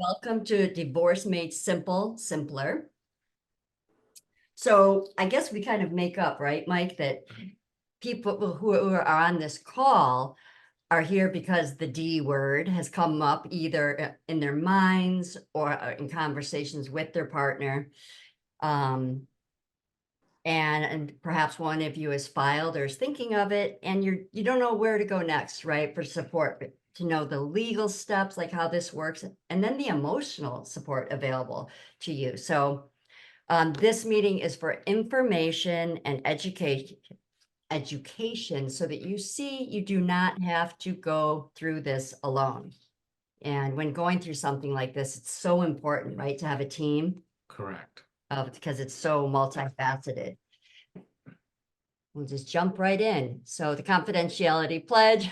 Welcome to Divorce Made Simple, Simpler. So I guess we kind of make up, right, Mike, that people who are on this call are here because the D word has come up either in their minds or in conversations with their partner. Um, and perhaps one of you has filed or is thinking of it, and you don't know where to go next, right, for support, but to know the legal steps, like how this works, and then the emotional support available to you. So this meeting is for information and education so that you see you do not have to go through this alone. And when going through something like this, it's so important, right, to have a team Correct. because it's so multifaceted. We'll just jump right in. So the confidentiality pledge,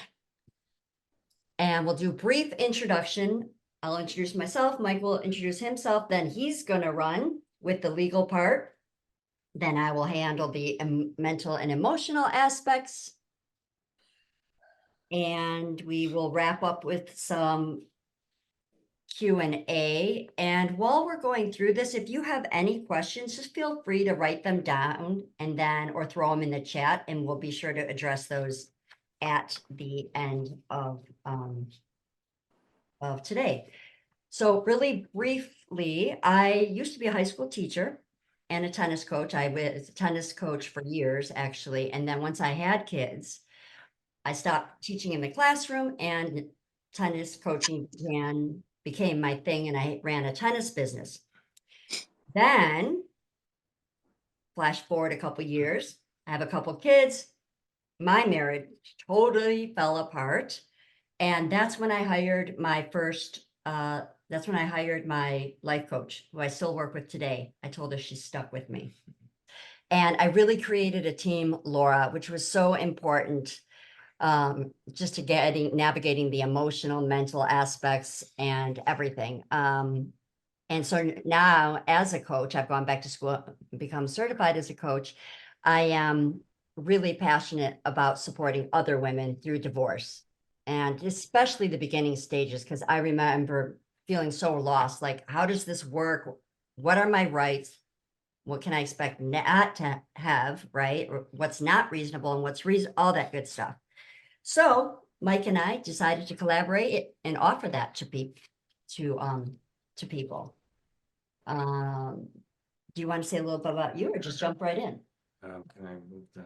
and we'll do a brief introduction. I'll introduce myself, Mike will introduce himself, then he's gonna run with the legal part. Then I will handle the mental and emotional aspects. And we will wrap up with some Q&A. And while we're going through this, if you have any questions, just feel free to write them down and then, or throw them in the chat, and we'll be sure to address those at the end of today. So really briefly, I used to be a high school teacher and a tennis coach. I was a tennis coach for years, actually. And then once I had kids, I stopped teaching in the classroom and tennis coaching became my thing, and I ran a tennis business. Then, flash forward a couple years, I have a couple kids. My marriage totally fell apart. And that's when I hired my life coach, who I still work with today. I told her she's stuck with me. And I really created a team, Laura, which was so important, just to navigating the emotional, mental aspects and everything. And so now as a coach, I've gone back to school, become certified as a coach. I am really passionate about supporting other women through divorce, and especially the beginning stages, because I remember feeling so lost. Like, how does this work? What are my rights? What can I expect not to have, right? Or what's not reasonable and what's reason, all that good stuff. So Mike and I decided to collaborate and offer that to people. Do you want to say a little bit about you, or just jump right in? Can I move the?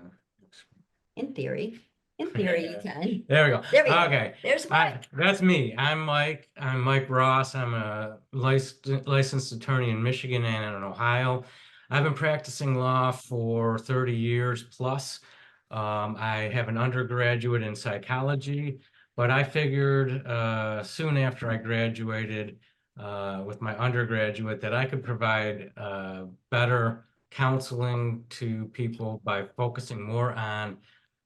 In theory you can. There we go. There we go. Okay. There's Mike. That's me. I'm Mike. I'm Mike Ross. I'm a licensed attorney in Michigan and in Ohio. I've been practicing law for 30 years plus. I have an undergraduate in psychology, but I figured soon after I graduated with my undergraduate that I could provide better counseling to people by focusing more on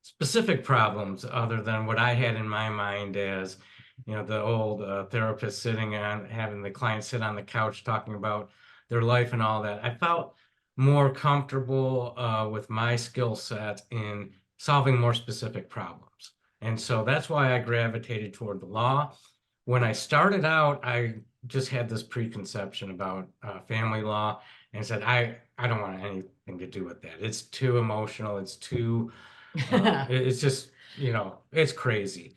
specific problems other than what I had in my mind as, the old therapist sitting on having the client sit on the couch talking about their life and all that. I felt more comfortable with my skill set in solving more specific problems. And so that's why I gravitated toward the law. When I started out, I just had this preconception about family law and said, I don't want anything to do with that. It's too emotional. It's too it's just, it's crazy.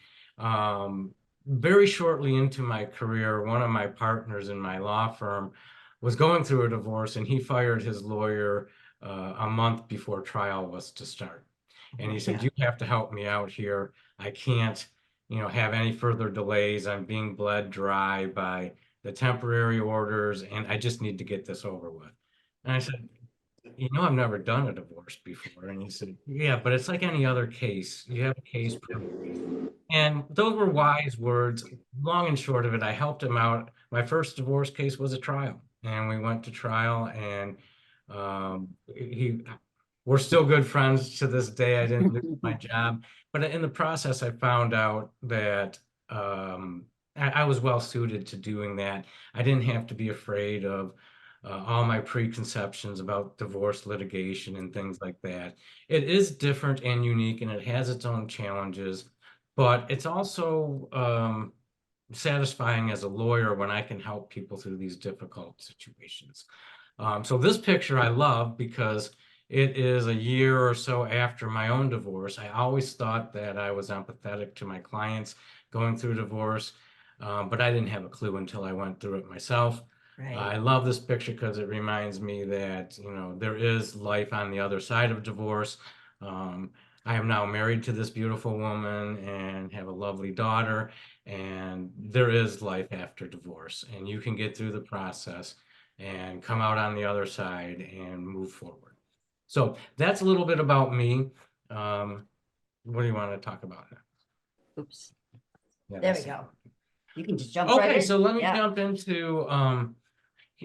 Very shortly into my career, one of my partners in my law firm was going through a divorce, and he fired his lawyer a month before trial was to start. And he said, "You have to help me out here. I can't, have any further delays. I'm being bled dry by the temporary orders, and I just need to get this over with." And I said, I've never done a divorce before. And he said, "Yeah, but it's like any other case. You have a case per case." And those were wise words. Long and short of it, I helped him out. My first divorce case was a trial, and we went to trial, and we're still good friends to this day. I didn't lose my job, but in the process, I found out that I was well suited to doing that. I didn't have to be afraid of all my preconceptions about divorce litigation and things like that. It is different and unique, and it has its own challenges, but it's also satisfying as a lawyer when I can help people through these difficult situations. So this picture I love because it is a year or so after my own divorce. I always thought that I was empathetic to my clients going through divorce, but I didn't have a clue until I went through it myself. I Right. love this picture because it reminds me that, there is life on the other side of divorce. Um, I am now married to this beautiful woman and have a lovely daughter, and there is life after divorce, and you can get through the process and come out on the other side and move forward. So that's a little bit about me. Um, what do you want to talk about now? Oops. Yeah, There we that's go. You can just jump right okay. in. So let me Yeah. jump into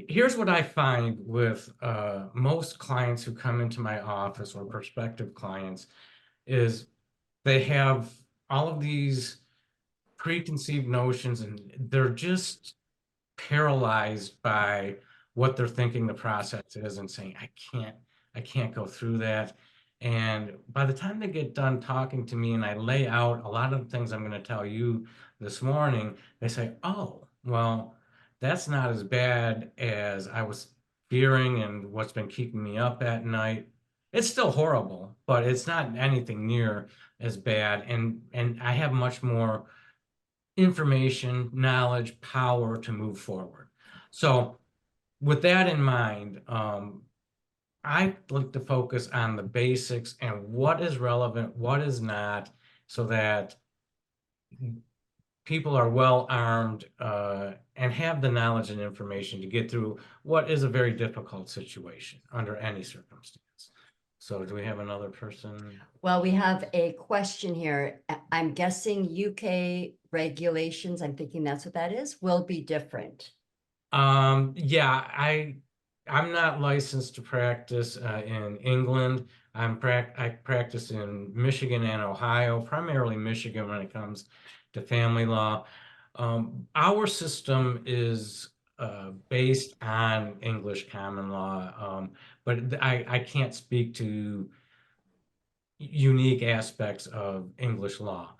here's what I find with most clients who come into my office or prospective clients is they have all of these preconceived notions and they're just paralyzed by what they're thinking the process is and saying, I can't go through that. And by the time they get done talking to me and I lay out a lot of the things I'm going to tell you this morning, they say, oh, well, that's not as bad as I was fearing and what's been keeping me up at night. It's still horrible, but it's not anything near as bad. And I have much more information, knowledge, power to move forward. So with that in mind, I like to focus on the basics and what is relevant, what is not, so that people are well armed and have the knowledge and information to get through what is a very difficult situation under any circumstance. So do we have another person? Well, we have a question here. I'm guessing UK regulations, I'm thinking that's what that is, will be different. Yeah, I'm not licensed to practice in England. I practice in Michigan and Ohio, primarily Michigan when it comes to family law. Our system is based on English common law, but I can't speak to unique aspects of English law.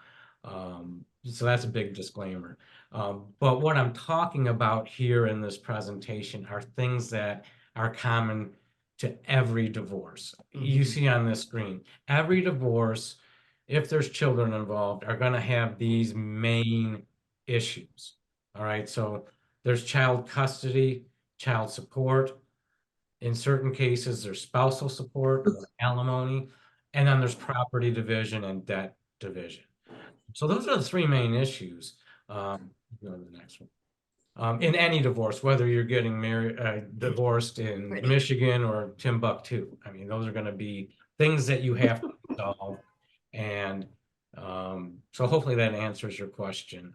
So that's a big disclaimer. But what I'm talking about here in this presentation are things that are common to every divorce. You Mhm. see on this screen, every divorce, if there's children involved, are going to have these main issues. All right, so there's child custody, child support, in certain cases, there's spousal support or alimony, and then there's property division and debt division. So those are the three main issues. Go to the next one. In any divorce, whether you're getting married, divorced in Pretty. Michigan or Timbuktu, I mean, those are going to be things that you have to resolve. And so hopefully that answers your question.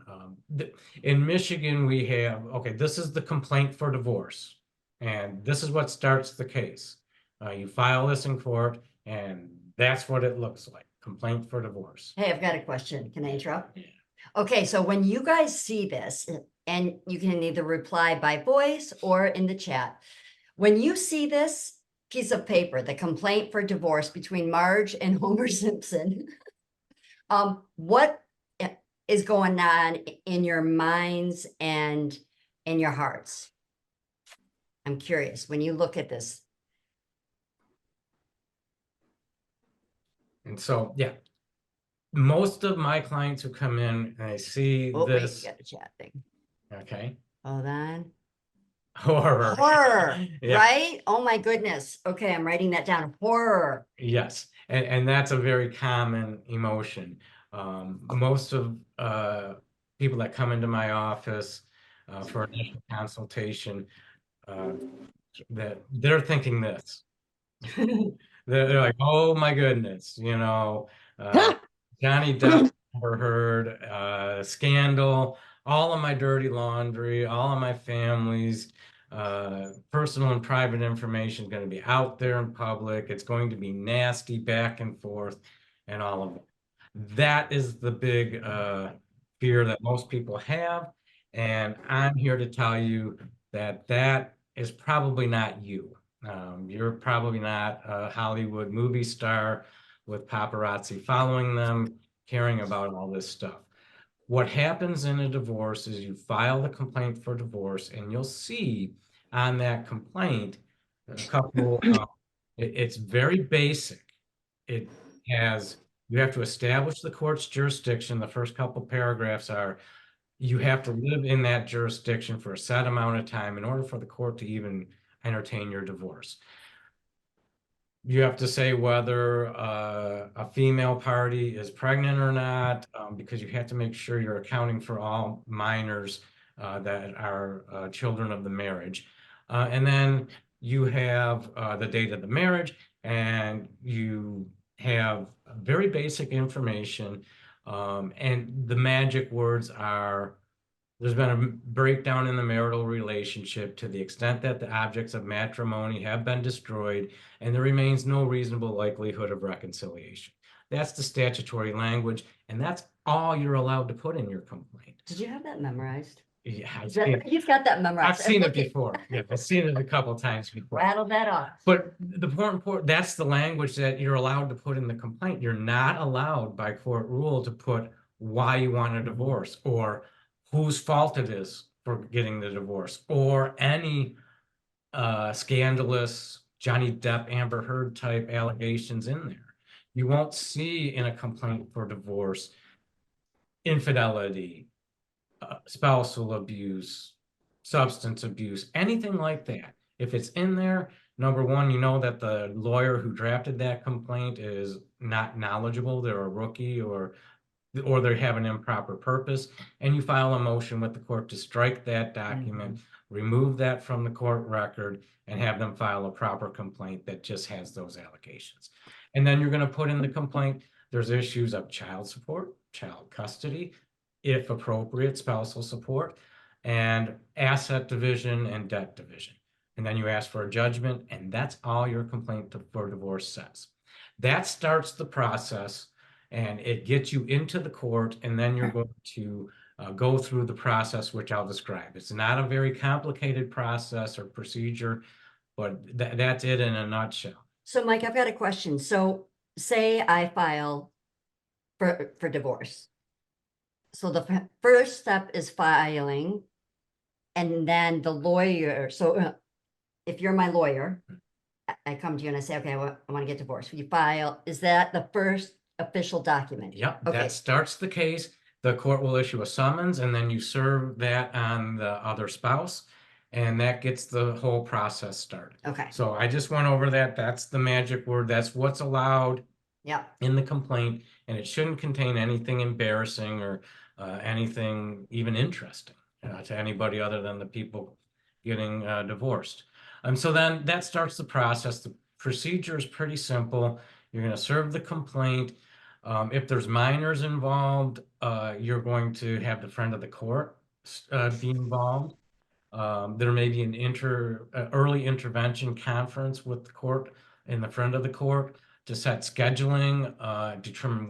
In Michigan, we have, okay, this is the complaint for divorce. And this is what starts the case. You file this in court, and that's what it looks like, complaint for divorce. Hey, I've got a question. Can I interrupt? Yeah. Okay, so when you guys see this, and you can either reply by voice or in the chat, when you see this piece of paper, the complaint for divorce between Marge and Homer Simpson, what is going on in your minds and in your hearts? I'm curious when you look at this. And so, yeah, most of my clients who come in and I see Oh, wait, you this, got a chat thing. okay, Hold on. horror. Horror, Yeah, right? Oh my goodness. Okay, I'm writing that down. Horror. yes. And that's a very common emotion. Most of people that come into my office for initial consultation, uh, that they're thinking this. They're like, oh my goodness, uh, Johnny Depp, Amber Heard, scandal, all of my dirty laundry, all of my family's personal and private information is going to be out there in public. It's going to be nasty back and forth and all of it. That is the big fear that most people have. And I'm here to tell you that that is probably not you. You're probably not a Hollywood movie star with paparazzi following them, caring about all this stuff. What happens in a divorce is you file the complaint for divorce, and you'll see on that complaint a couple, it's very basic. It has, you have to establish the court's jurisdiction. The first couple paragraphs are, you have to live in that jurisdiction for a set amount of time in order for the court to even entertain your divorce. You have to say whether a female party is pregnant or not, because you have to make sure you're accounting for all minors that are children of the marriage. And then you have the date of the marriage, and you have very basic information. And the magic words are, there's been a breakdown in the marital relationship to the extent that the objects of matrimony have been destroyed, and there remains no reasonable likelihood of reconciliation. That's the statutory language, and that's all you're allowed to put in your complaint. Did you have that memorized? Yeah, You've got that memorized. I've seen it before. Yeah, I've seen it a couple times before. Rattle that off. But the important, that's the language that you're allowed to put in the complaint. You're not allowed by court rule to put why you want a divorce, or whose fault it is for getting the divorce, or any scandalous Johnny Depp, Amber Heard type allegations in there. You won't see in a complaint for divorce infidelity, spousal abuse, substance abuse, anything like that. If it's in there, number one, you know that the lawyer who drafted that complaint is not knowledgeable. They're a rookie, or they have an improper purpose, and you file a motion with the court to strike that document, remove that from the court record, and have them file a proper complaint that just has those allegations. And then you're going to put in the complaint, there's issues of child support, child custody, if appropriate, spousal support, and asset division and debt division. And then you ask for a judgment, and that's all your complaint for divorce says. That starts the process, and it gets you into the court, and then you're going to go through the process, which I'll describe. It's not a very complicated process or procedure, but that's it in a nutshell. So Mike, I've got a question. So say I file for divorce. So the first step is filing, and then the lawyer, so if you're my lawyer, I come to you and I say, okay, I want to get divorced. You file, is that the first official document? Yep, Okay. that starts the case. The court will issue a summons, and then you serve that on the other spouse, and that gets the whole process started. Okay. So I just went over that. That's the magic word. That's what's allowed in the complaint, and it shouldn't contain anything embarrassing or anything even interesting to anybody other than the people getting divorced. So then that starts the process. The procedure is pretty simple. You're going to serve the complaint. If there's minors involved, you're going to have the friend of the court be involved. There may be an early intervention conference with the court and the friend of the court to set scheduling, determine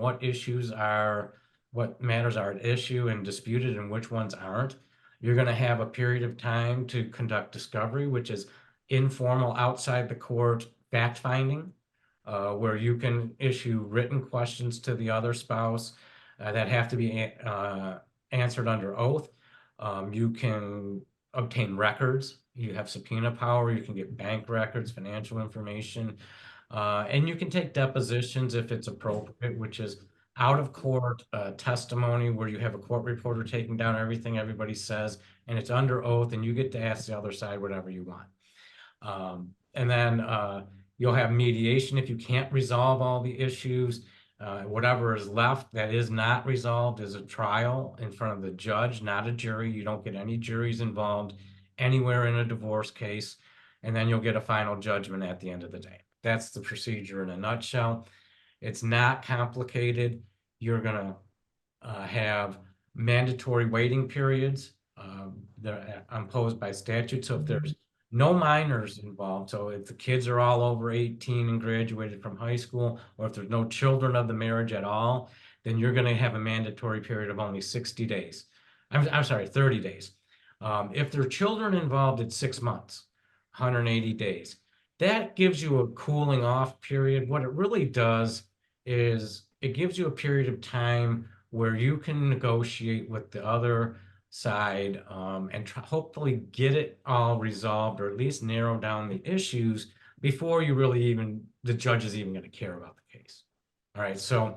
what matters are at issue and disputed and which ones aren't. You're going to have a period of time to conduct discovery, which is informal, outside the court fact finding, where you can issue written questions to the other spouse that have to be answered under oath. You can obtain records. You have subpoena power. You can get bank records, financial information, and you can take depositions if it's appropriate, which is out of court testimony, where you have a court reporter taking down everything everybody says, and it's under oath, and you get to ask the other side whatever you want. And then you'll have mediation if you can't resolve all the issues. Whatever is left that is not resolved is a trial in front of the judge, not a jury. You don't get any juries involved anywhere in a divorce case. And then you'll get a final judgment at the end of the day. That's the procedure in a nutshell. It's not complicated. You're going to have mandatory waiting periods that are imposed by statute. So if there's no minors involved, so if the kids are all over 18 and graduated from high school, or if there's no children of the marriage at all, then you're going to have a mandatory period of only 60 days. I'm sorry, 30 days. If there are children involved, it's 6 months, 180 days. That gives you a cooling off period. What it really does is it gives you a period of time where you can negotiate with the other side, and hopefully get it all resolved, or at least narrow down the issues before the judge is even going to care about the case. All right, so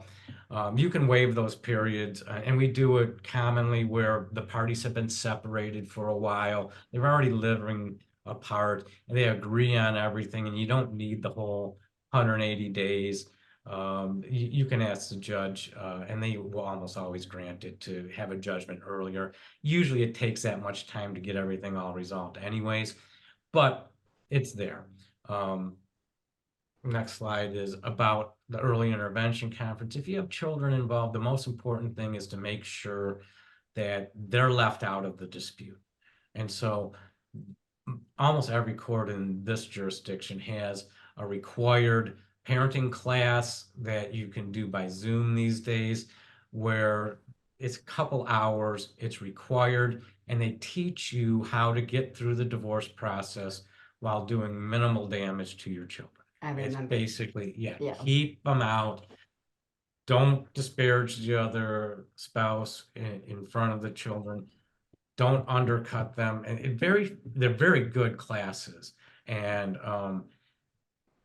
you can waive those periods, and we do it commonly where the parties have been separated for a while. They're already living apart and they agree on everything, and you don't need the whole 180 days. You can ask the judge, and they will almost always grant it to have a judgment earlier. Usually it takes that much time to get everything all resolved anyways, but it's there. Next slide is about the early intervention conference. If you have children involved, the most important thing is to make sure that they're left out of the dispute. And so almost every court in this jurisdiction has a required parenting class that you can do by Zoom these days, where it's a couple hours, it's required, and they teach you how to get through the divorce process while doing minimal damage to your children. I It's remember. basically, Yeah. keep them out. Don't disparage the other spouse in front of the children. Don't undercut them. And they're very good classes. And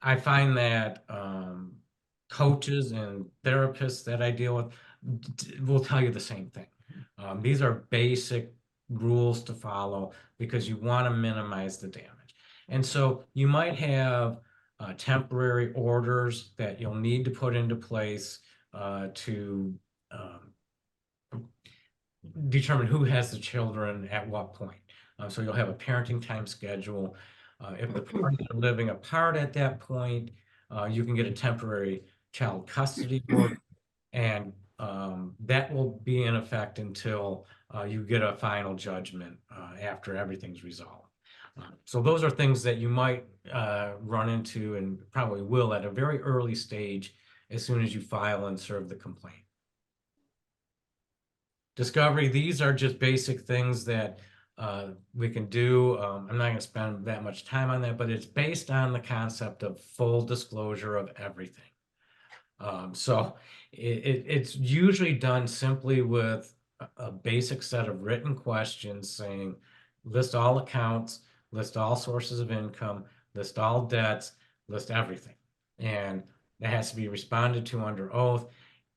I find that coaches and therapists that I deal with will tell you the same thing. These are basic rules to follow because you want to minimize the damage. And so you might have temporary orders that you'll need to put into place to determine who has the children at what point. So you'll have a parenting time schedule. If the parties are living apart at that point, you can get a temporary child custody order, and that will be in effect until you get a final judgment after everything's resolved. So those are things that you might run into, and probably will, at a very early stage as soon as you file and serve the complaint. Discovery, these are just basic things that we can do. I'm not going to spend that much time on that, but it's based on the concept of full disclosure of everything. So it's usually done simply with a basic set of written questions saying, list all accounts, list all sources of income, list all debts, list everything. And that has to be responded to under oath.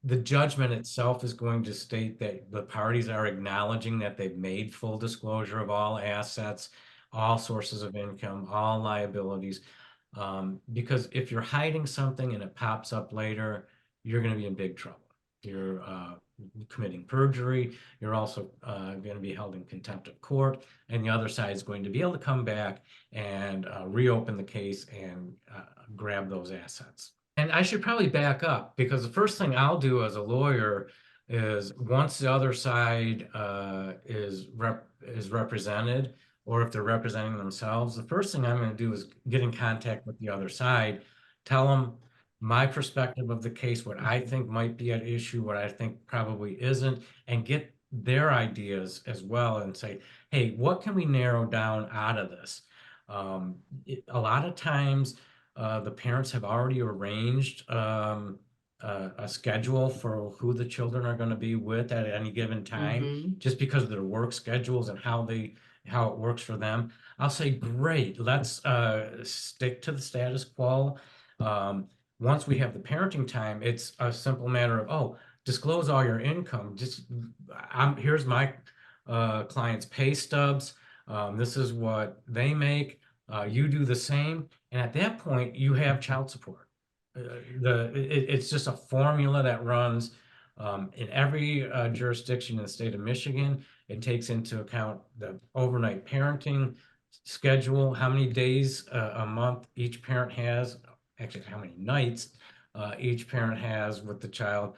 The judgment itself is going to state that the parties are acknowledging that they've made full disclosure of all assets, all sources of income, all liabilities. Because if you're hiding something and it pops up later, you're going to be in big trouble. You're committing perjury. You're also going to be held in contempt of court, and the other side is going to be able to come back and reopen the case and grab those assets. And I should probably back up, because the first thing I'll do as a lawyer is, once the other side is represented, or if they're representing themselves, the first thing I'm going to do is get in contact with the other side, tell them my perspective of the case, what I think might be at issue, what I think probably isn't, and get their ideas as well, and say, hey, what can we narrow down out of this? A lot of times the parents have already arranged a schedule for who the children are going to be with at any given time, just because of their work schedules and how it works for them. I'll say, great, let's stick to the status quo. Once we have the parenting time, it's a simple matter of, oh, disclose all your income. Here's my client's pay stubs. This is what they make. You do the same. And at that point, you have child support. It's just a formula that runs in every jurisdiction in the state of Michigan. It takes into account the overnight parenting schedule, how many days a month each parent has, actually how many nights each parent has with the child,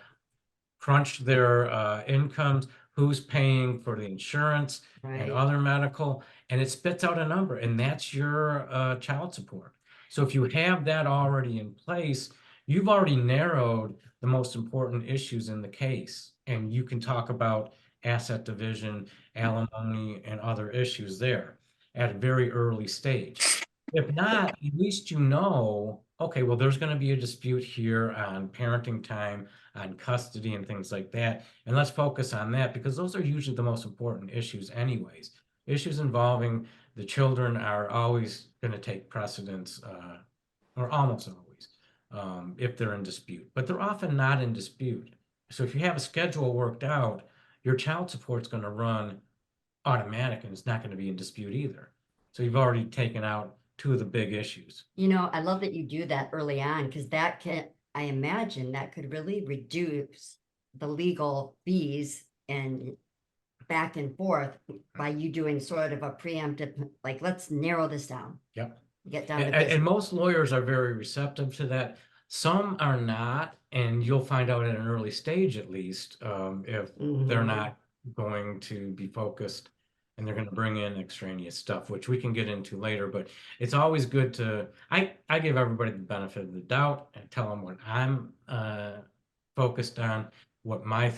crunch their incomes, who's paying for the insurance and other medical, and it spits out a number, and that's your child support. So if you have that already in place, you've already narrowed the most important issues in the case, and you can talk about asset division, alimony, and other issues there at a very early stage. If not, at least you know, okay, well, there's going to be a dispute here on parenting time, on custody and things like that. And let's focus on that because those are usually the most important issues anyways. Issues involving the children are always going to take precedence, or almost always, if they're in dispute, but they're often not in dispute. So if you have a schedule worked out, your child support's going to run automatic and it's not going to be in dispute either. So you've already taken out two of the big issues. You know, I love that you do that early on because that can, I imagine that could really reduce the legal fees and back and forth by you doing sort of a preemptive, like, let's narrow this down, Yep. get down to And business. most lawyers are very receptive to that. Some are not, and you'll find out at an early stage at least, if they're Mhm. not going to be focused and they're going to bring in extraneous stuff, which we can get into later. But it's always good to, I give everybody the benefit of the doubt and tell them what I'm focused on, what my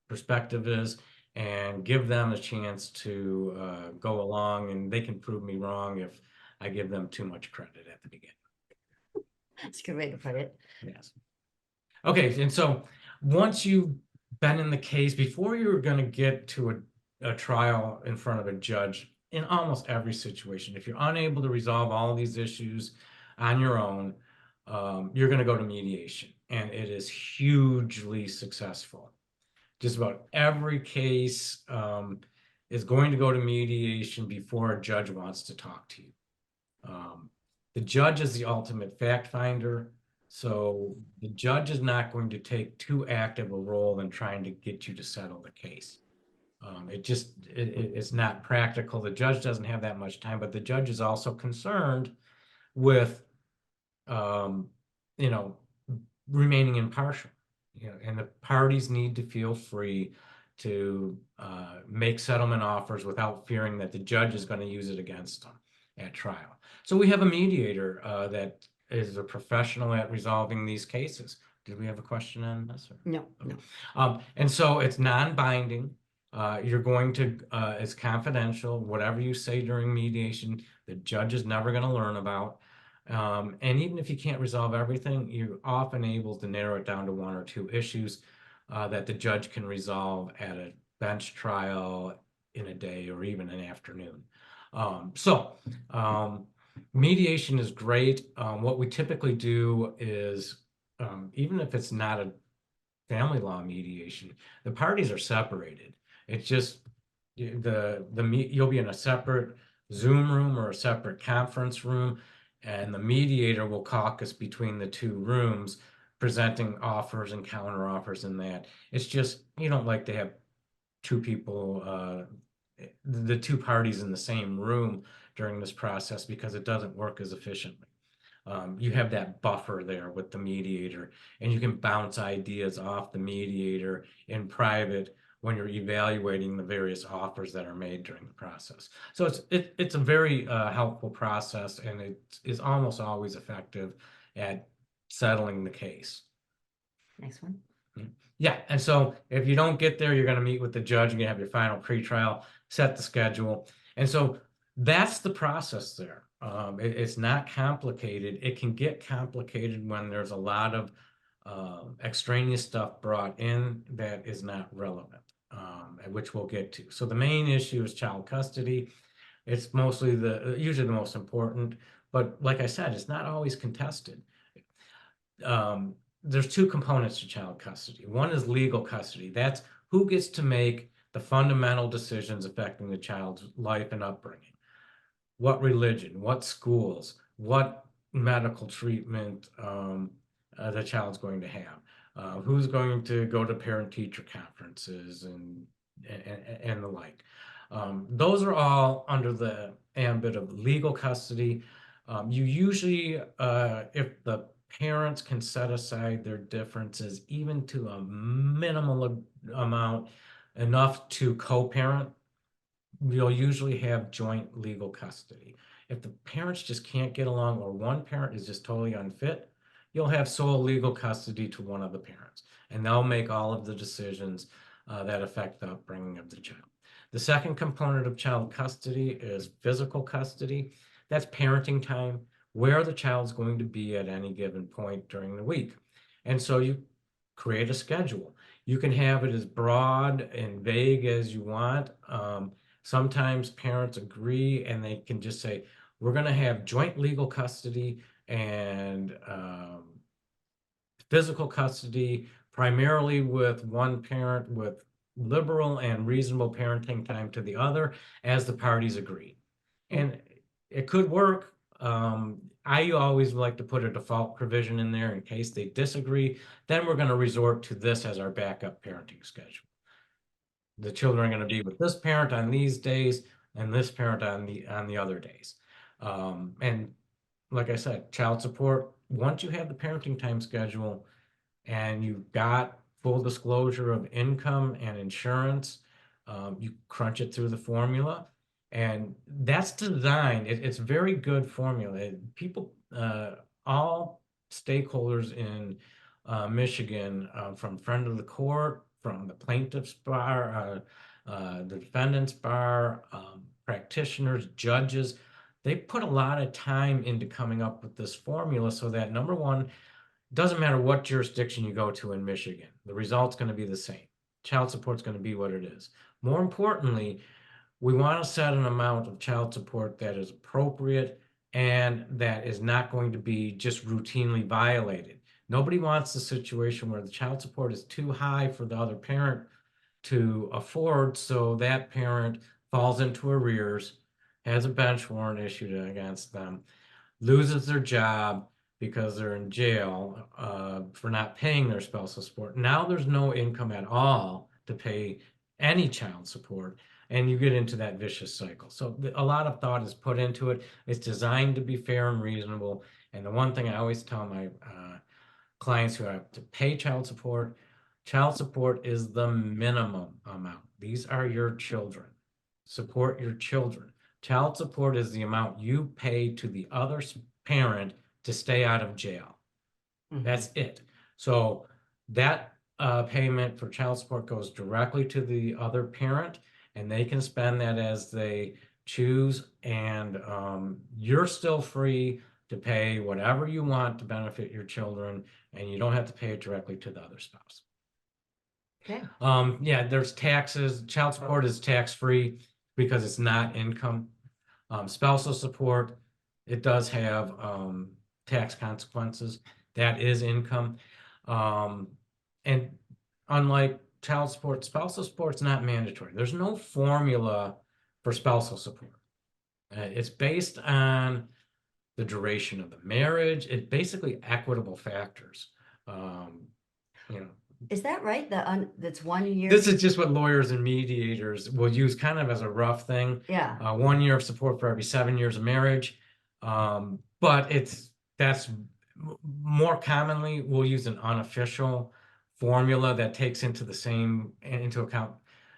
perspective is, and give them a chance to go along, and they can prove me wrong if I give them too much credit at the beginning. That's a good way to put it. Yes. Okay, and so once you've been in the case, before you're going to get to a trial in front of a judge, in almost every situation, if you're unable to resolve all of these issues on your own, you're going to go to mediation, and it is hugely successful. Just about every case is going to go to mediation before a judge wants to talk to you. The judge is the ultimate fact finder, so the judge is not going to take too active a role in trying to get you to settle the case. It's not practical. The judge doesn't have that much time, but the judge is also concerned with, um, you know, remaining impartial. And the parties need to feel free to make settlement offers without fearing that the judge is going to use it against them at trial. So we have a mediator that is a professional at resolving these cases. Did we have a question on this? No, no. And so it's non-binding. You're going to, it's confidential. Whatever you say during mediation, the judge is never going to learn about. And even if you can't resolve everything, you're often able to narrow it down to one or two issues that the judge can resolve at a bench trial in a day or even an afternoon. Mediation is great. What we typically do is, even if it's not a family law mediation, the parties are separated. It's just you'll be in a separate Zoom room or a separate conference room, and the mediator will caucus between the two rooms, presenting offers and counter offers in that. It's just, you don't like to have two people, the two parties in the same room during this process because it doesn't work as efficiently. You have that buffer there with the mediator, and you can bounce ideas off the mediator in private when you're evaluating the various offers that are made during the process. So it's a very helpful process, and it is almost always effective at settling the case. Next one. Yeah, and so if you don't get there, you're going to meet with the judge, you're going to have your final pretrial, set the schedule. And so that's the process there. It's not complicated. It can get complicated when there's a lot of extraneous stuff brought in that is not relevant, which we'll get to. So the main issue is child custody. It's mostly usually the most important, but like I said, it's not always contested. There's two components to child custody. One is legal custody. That's who gets to make the fundamental decisions affecting the child's life and upbringing. What religion, what schools, what medical treatment the child's going to have, who's going to go to parent-teacher conferences and the like. Those are all under the ambit of legal custody. You usually, if the parents can set aside their differences even to a minimal amount, enough to co-parent, you'll usually have joint legal custody. If the parents just can't get along or one parent is just totally unfit, you'll have sole legal custody to one of the parents, and they'll make all of the decisions that affect the upbringing of the child. The second component of child custody is physical custody. That's parenting time. where the child's going to be at any given point during the week. And so you create a schedule. You can have it as broad and vague as you want. Sometimes parents agree and they can just say, we're going to have joint legal custody and physical custody, primarily with one parent with liberal and reasonable parenting time to the other as the parties agree. And it could work. I always like to put a default provision in there in case they disagree. Then we're going to resort to this as our backup parenting schedule. The children are going to be with this parent on these days and this parent on the other days. And like I said, child support, once you have the parenting time schedule and you've got full disclosure of income and insurance, you crunch it through the formula. And that's designed, it's very good formula. People, all stakeholders in Michigan, from friend of the court, from the plaintiff's bar, the defendant's bar, practitioners, judges, they put a lot of time into coming up with this formula so that, number one, doesn't matter what jurisdiction you go to in Michigan, the result's going to be the same. Child support's going to be what it is. More importantly, we want to set an amount of child support that is appropriate and that is not going to be just routinely violated. Nobody wants the situation where the child support is too high for the other parent to afford, so that parent falls into arrears, has a bench warrant issued against them, loses their job because they're in jail for not paying their spousal support. Now there's no income at all to pay any child support, and you get into that vicious cycle. So a lot of thought is put into it. It's designed to be fair and reasonable. And the one thing I always tell my clients who have to pay child support is the minimum amount. These are your children. Support your children. Child support is the amount you pay to the other parent to stay out of jail. That's it. So that payment for child support goes directly to the other parent, and they can spend that as they choose. And you're still free to pay whatever you want to benefit your children, and you don't have to pay it directly to the other spouse. Okay. Yeah, there's taxes. Child support is tax-free because it's not income. Spousal support, it does have tax consequences. That is income. And unlike child support, spousal support is not mandatory. There's no formula for spousal support. It's based on the duration of the marriage. It's basically equitable factors. You know, Is that right? That's 1 year? this is just what lawyers and mediators will use kind of as a rough thing. Yeah. 1 year of support for every 7 years of marriage. But that's more commonly we'll use an unofficial formula that takes into account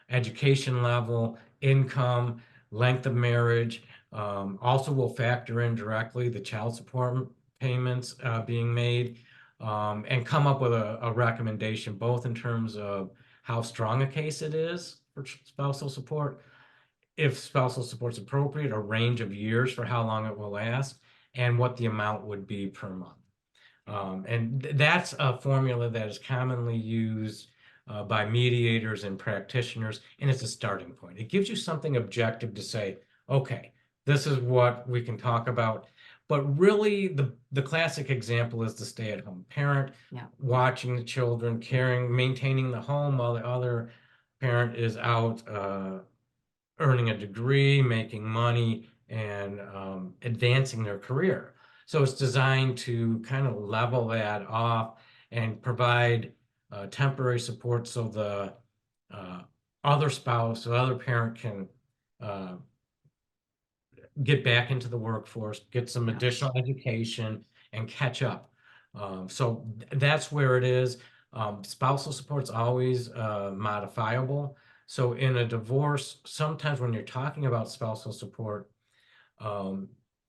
education level, income, length of marriage. Also will factor in directly the child support payments being made. And come up with a recommendation, both in terms of how strong a case it is for spousal support, if spousal support's appropriate, a range of years for how long it will last, and what the amount would be per month. And that's a formula that is commonly used by mediators and practitioners, and it's a starting point. It gives you something objective to say, okay, this is what we can talk about. But really, the classic example is the stay-at-home parent, watching the children, caring, maintaining the home while the other parent is out earning a degree, making money, and advancing their career. So it's designed to kind of level that off and provide temporary support so the other spouse, the other parent can get back into the workforce, get some additional education, and catch up. So that's where it is. Spousal support's always modifiable. So in a divorce, sometimes when you're talking about spousal support,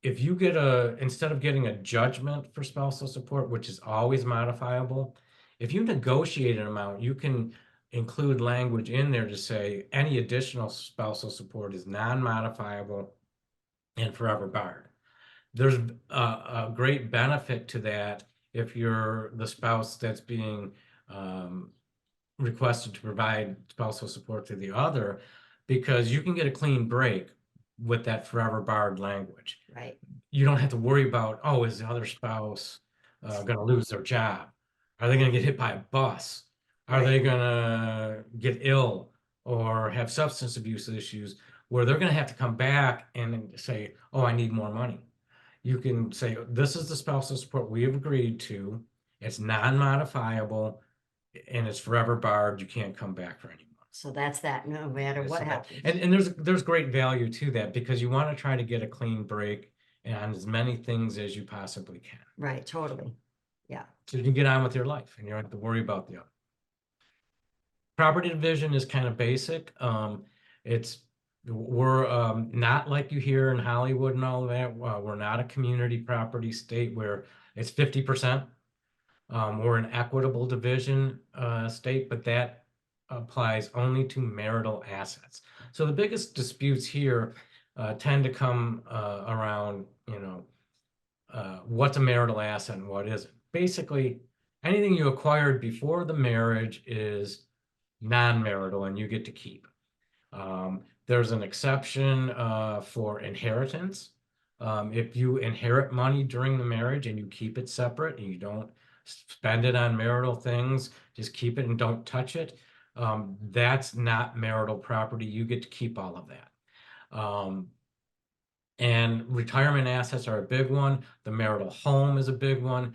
if you get instead of getting a judgment for spousal support, which is always modifiable, if you negotiate an amount, you can include language in there to say any additional spousal support is non-modifiable and forever barred. There's a great benefit to that if you're the spouse that's being requested to provide spousal support to the other, because you can get a clean break with that forever barred language. Right. You don't have to worry about, oh, is the other spouse going to lose their job? Are they going to get hit by a bus? Are they Right. going to get ill or have substance abuse issues where they're going to have to come back and say, oh, I need more money? You can say, this is the spousal support we have agreed to. It's non-modifiable and it's forever barred. You can't come back for any more. So that's that, no matter what So that, happens. and there's great value to that because you want to try to get a clean break on as many things as you possibly can. Right, totally. Yeah. So you can get on with your life and you don't have to worry about the other. Property division is kind of basic. We're not like you hear in Hollywood and all of that. We're not a community property state where it's 50%. We're an equitable division state, but that applies only to marital assets. So the biggest disputes here tend to come around, what's a marital asset and what isn't. Basically, anything you acquired before the marriage is non-marital and you get to keep. There's an exception for inheritance. If you inherit money during the marriage and you keep it separate and you don't spend it on marital things, just keep it and don't touch it, that's not marital property. You get to keep all of that. And retirement assets are a big one. The marital home is a big one.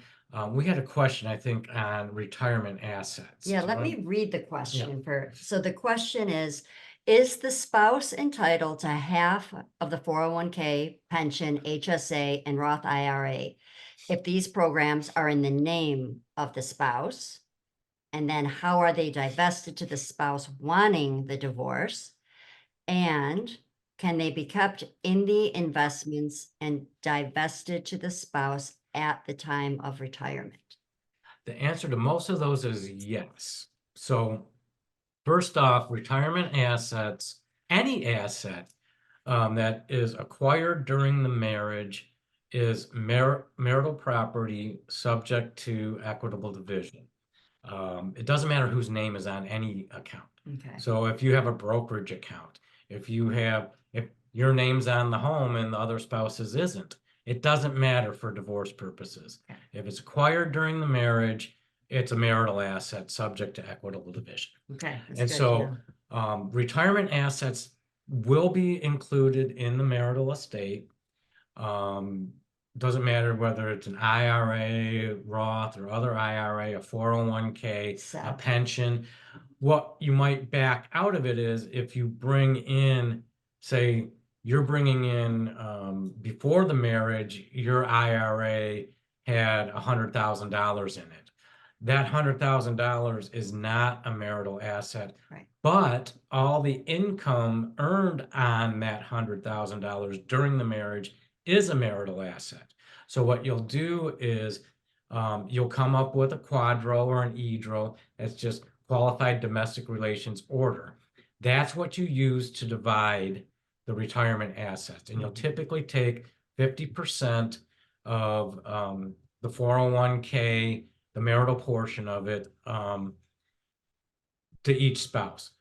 We had a question, I think, on retirement assets. Yeah, let me read the question first. So the question is the spouse entitled to half of the 401k, pension, HSA, and Roth IRA if these programs are in the name of the spouse? And then how are they divested to the spouse wanting the divorce? And can they be kept in the investments and divested to the spouse at the time of retirement? The answer to most of those is yes. So first off, retirement assets, any asset that is acquired during the marriage is marital property subject to equitable division. It doesn't matter whose name is on any account. Okay. So if you have a brokerage account, if your name's on the home and the other spouse's isn't, it doesn't matter for divorce purposes. Okay. If it's acquired during the marriage, it's a marital asset subject to equitable division. Okay. And so retirement assets will be included in the marital estate. Doesn't matter whether it's an IRA, Roth, or other IRA, a 401k, a pension. What you might back out of it is if you bring in, say, you're bringing in before the marriage, your IRA had $100,000 in it. That $100,000 is not a marital asset, right, but all the income earned on that $100,000 during the marriage is a marital asset. So what you'll do is you'll come up with a quadro or an edro. That's just qualified domestic relations order. That's what you use to divide the retirement assets. And you'll typically take 50% of the 401k, the marital portion of it, to each spouse.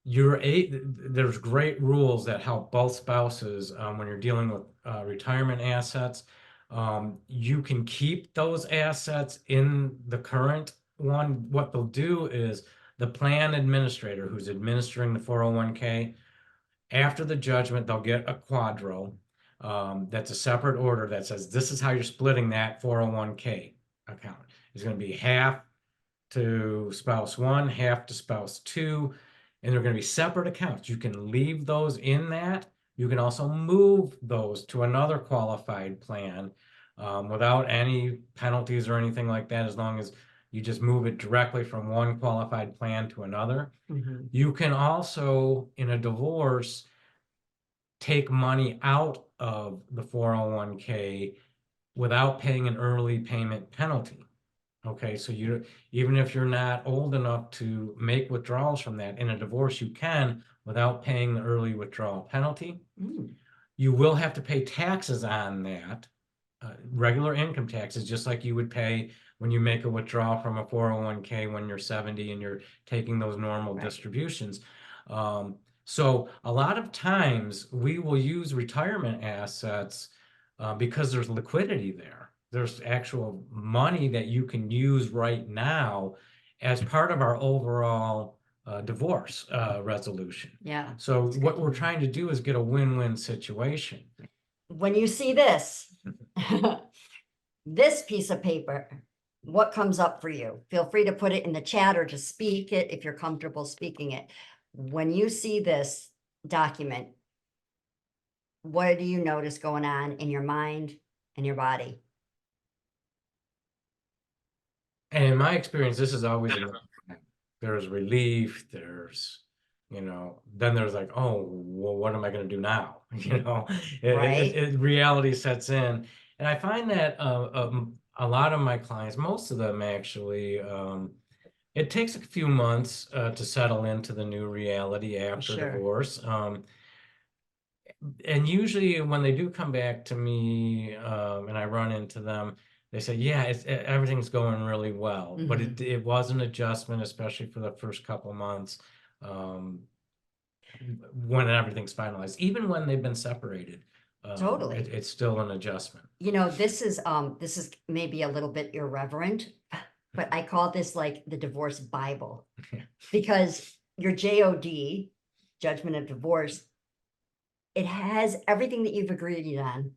There's great rules that help both spouses when you're dealing with retirement assets. You can keep those assets in the current one. What they'll do is the plan administrator who's administering the 401k, after the judgment, they'll get a quadro. That's a separate order that says this is how you're splitting that 401k account. It's going to be half to spouse one, half to spouse two, and they're going to be separate accounts. You can leave those in that. You can also move those to another qualified plan without any penalties or anything like that, as long as you just move it directly from one qualified plan to another. mm-hmm. You can also, in a divorce, take money out of the 401k without paying an early payment penalty. Okay, so even if you're not old enough to make withdrawals from that, in a divorce, you can without paying the early withdrawal penalty. Mm. You will have to pay taxes on that, regular income taxes, just like you would pay when you make a withdrawal from a 401k when you're 70 and you're taking those normal Right. distributions. So a lot of times we will use retirement assets because there's liquidity there. There's actual money that you can use right now as part of our overall divorce resolution. Yeah. So It's good what to we're know. trying to do is get a win-win situation. When you see this, this piece of paper, what comes up for you? Feel free to put it in the chat or to speak it if you're comfortable speaking it. When you see this document, what do you notice going on in your mind and your body? And in my experience, this is always there's relief, then there's like, oh, well, what am I going to do now? Right. Reality sets in. And I find that a lot of my clients, most of them actually, it takes a few months to settle into the new reality after Sure. divorce. And usually when they do come back to me and I run into them, they say, yeah, everything's going really well, but it was an adjustment, especially for the first couple months um, when everything's finalized. Even when they've been separated, Totally. it's still an adjustment. This is maybe a little bit irreverent, but I call this like the divorce Bible. Because your JOD, judgment of divorce, it has everything that you've agreed on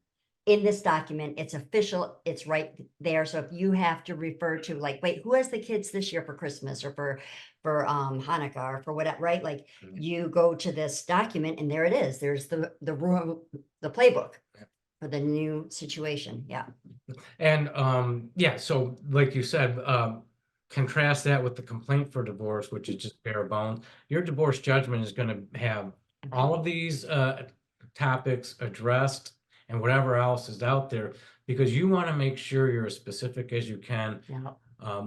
in this document. It's official, it's right there. So if you have to refer to like, wait, who has the kids this year for Christmas or for Hanukkah or for whatever, right? Like you go to this document and there it is. There's the room, the playbook for the new situation. Yeah. And yeah, so like you said, contrast that with the complaint for divorce, which is just bare bones. Your divorce judgment is going to have all of these topics addressed and whatever else is out there, because you want to make sure you're as specific as you can. Yeah.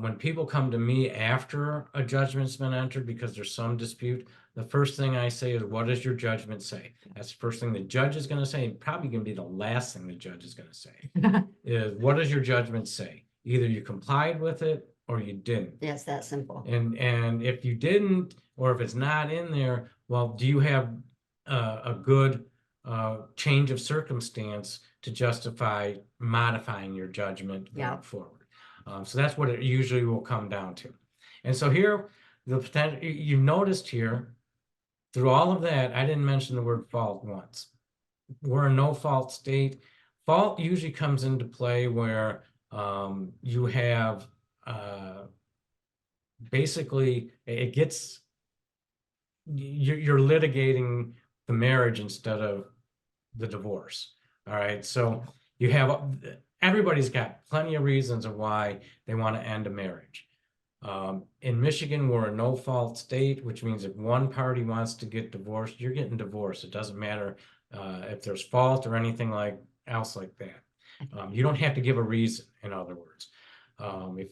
When people come to me after a judgment's been entered because there's some dispute, the first thing I say is, what does your judgment say? That's the first thing the judge is going to say, and probably going to be the last thing the judge is going to say, is what does your judgment say? Either you complied with it or you didn't. Yes, that simple. And if you didn't, or if it's not in there, well, do you have a good change of circumstance to justify modifying your judgment going forward? So that's what it usually will come down to. And so here, the potential you noticed here, through all of that, I didn't mention the word fault once. We're a no fault state. Fault usually comes into play where you have basically you're litigating the marriage instead of the divorce. All right. So you have everybody's got plenty of reasons of why they want to end a marriage. In Michigan, we're a no fault state, which means if one party wants to get divorced, you're getting divorced. It doesn't matter if there's fault or anything else like that. You don't have to give a reason, in other words.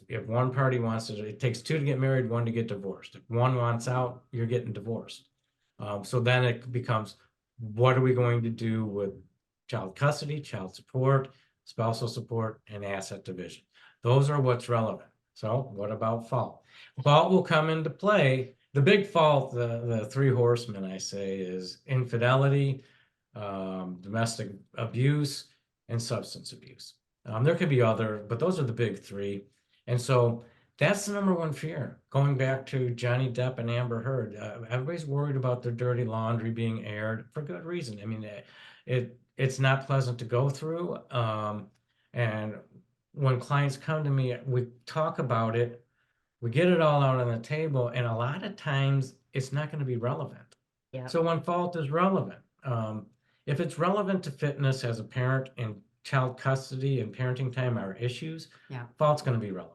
If one party wants to, it takes two to get married, one to get divorced. If one wants out, you're getting divorced. So then it becomes, what are we going to do with child custody, child support, spousal support, and asset division? Those are what's relevant. So what about fault? Fault will come into play. The big fault, the three horsemen, I say, is infidelity, domestic abuse, and substance abuse. There could be other, but those are the big three. And so that's the number one fear. Going back to Johnny Depp and Amber Heard, everybody's worried about their dirty laundry being aired for good reason. I mean, it's not pleasant to go through. And when clients come to me, we talk about it, we get it all out on the table, and a lot of times it's not going to be relevant. Yeah. So when fault is relevant, if it's relevant to fitness as a parent and child custody and parenting time are issues, fault's going to be relevant.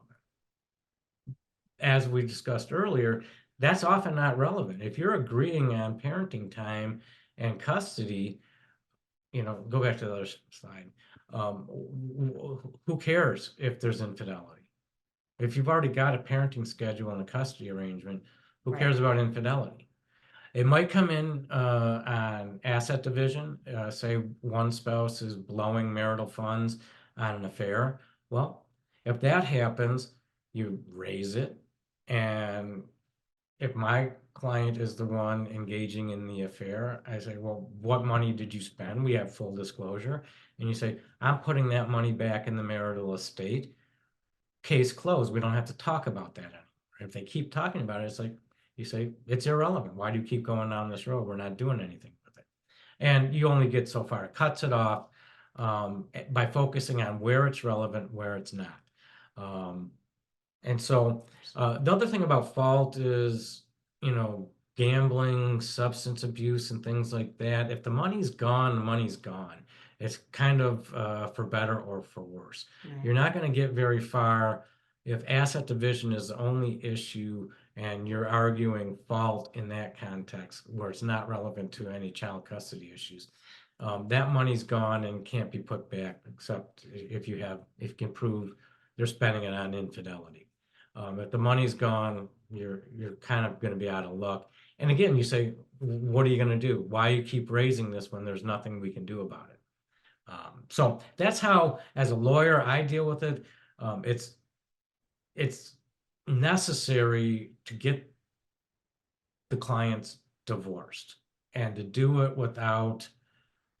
As we discussed earlier, that's often not relevant. If you're agreeing on parenting time and custody, go back to the other slide. Who cares if there's infidelity? If you've already got a parenting schedule and a custody arrangement, who cares about infidelity? It might come in on asset division. Say one spouse is blowing marital funds. on an affair. Well, if that happens, you raise it. And if my client is the one engaging in the affair, I say, well, what money did you spend? We have full disclosure. And you say, I'm putting that money back in the marital estate. Case closed. We don't have to talk about that anymore. If they keep talking about it, it's like you say, it's irrelevant. Why do you keep going down this road? We're not doing anything with it. And you only get so far. It cuts it off by focusing on where it's relevant, where it's not. And so the other thing about fault is, gambling, substance abuse, and things like that. If the money's gone, the money's gone. It's kind of for better or for worse. Right. You're not going to get very far if asset division is the only issue and you're arguing fault in that context where it's not relevant to any child custody issues. That money's gone and can't be put back except if you can prove they're spending it on infidelity. If the money's gone, you're kind of going to be out of luck. And again, you say, what are you going to do? Why you keep raising this when there's nothing we can do about it? So that's how, as a lawyer, I deal with it. It's necessary to get the clients divorced and to do it without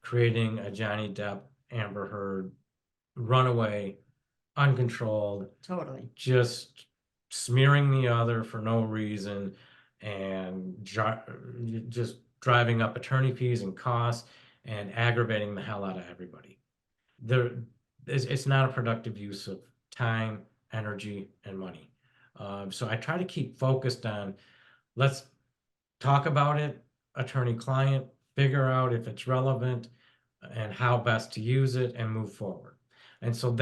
creating a Johnny Depp, Amber Heard, runaway, uncontrolled, Totally. just smearing the other for no reason and just driving up attorney fees and costs and aggravating the hell out of everybody. It's not a productive use of time, energy, and money. So I try to keep focused on, let's talk about it, attorney-client, figure out if it's relevant and how best to use it and move forward. And so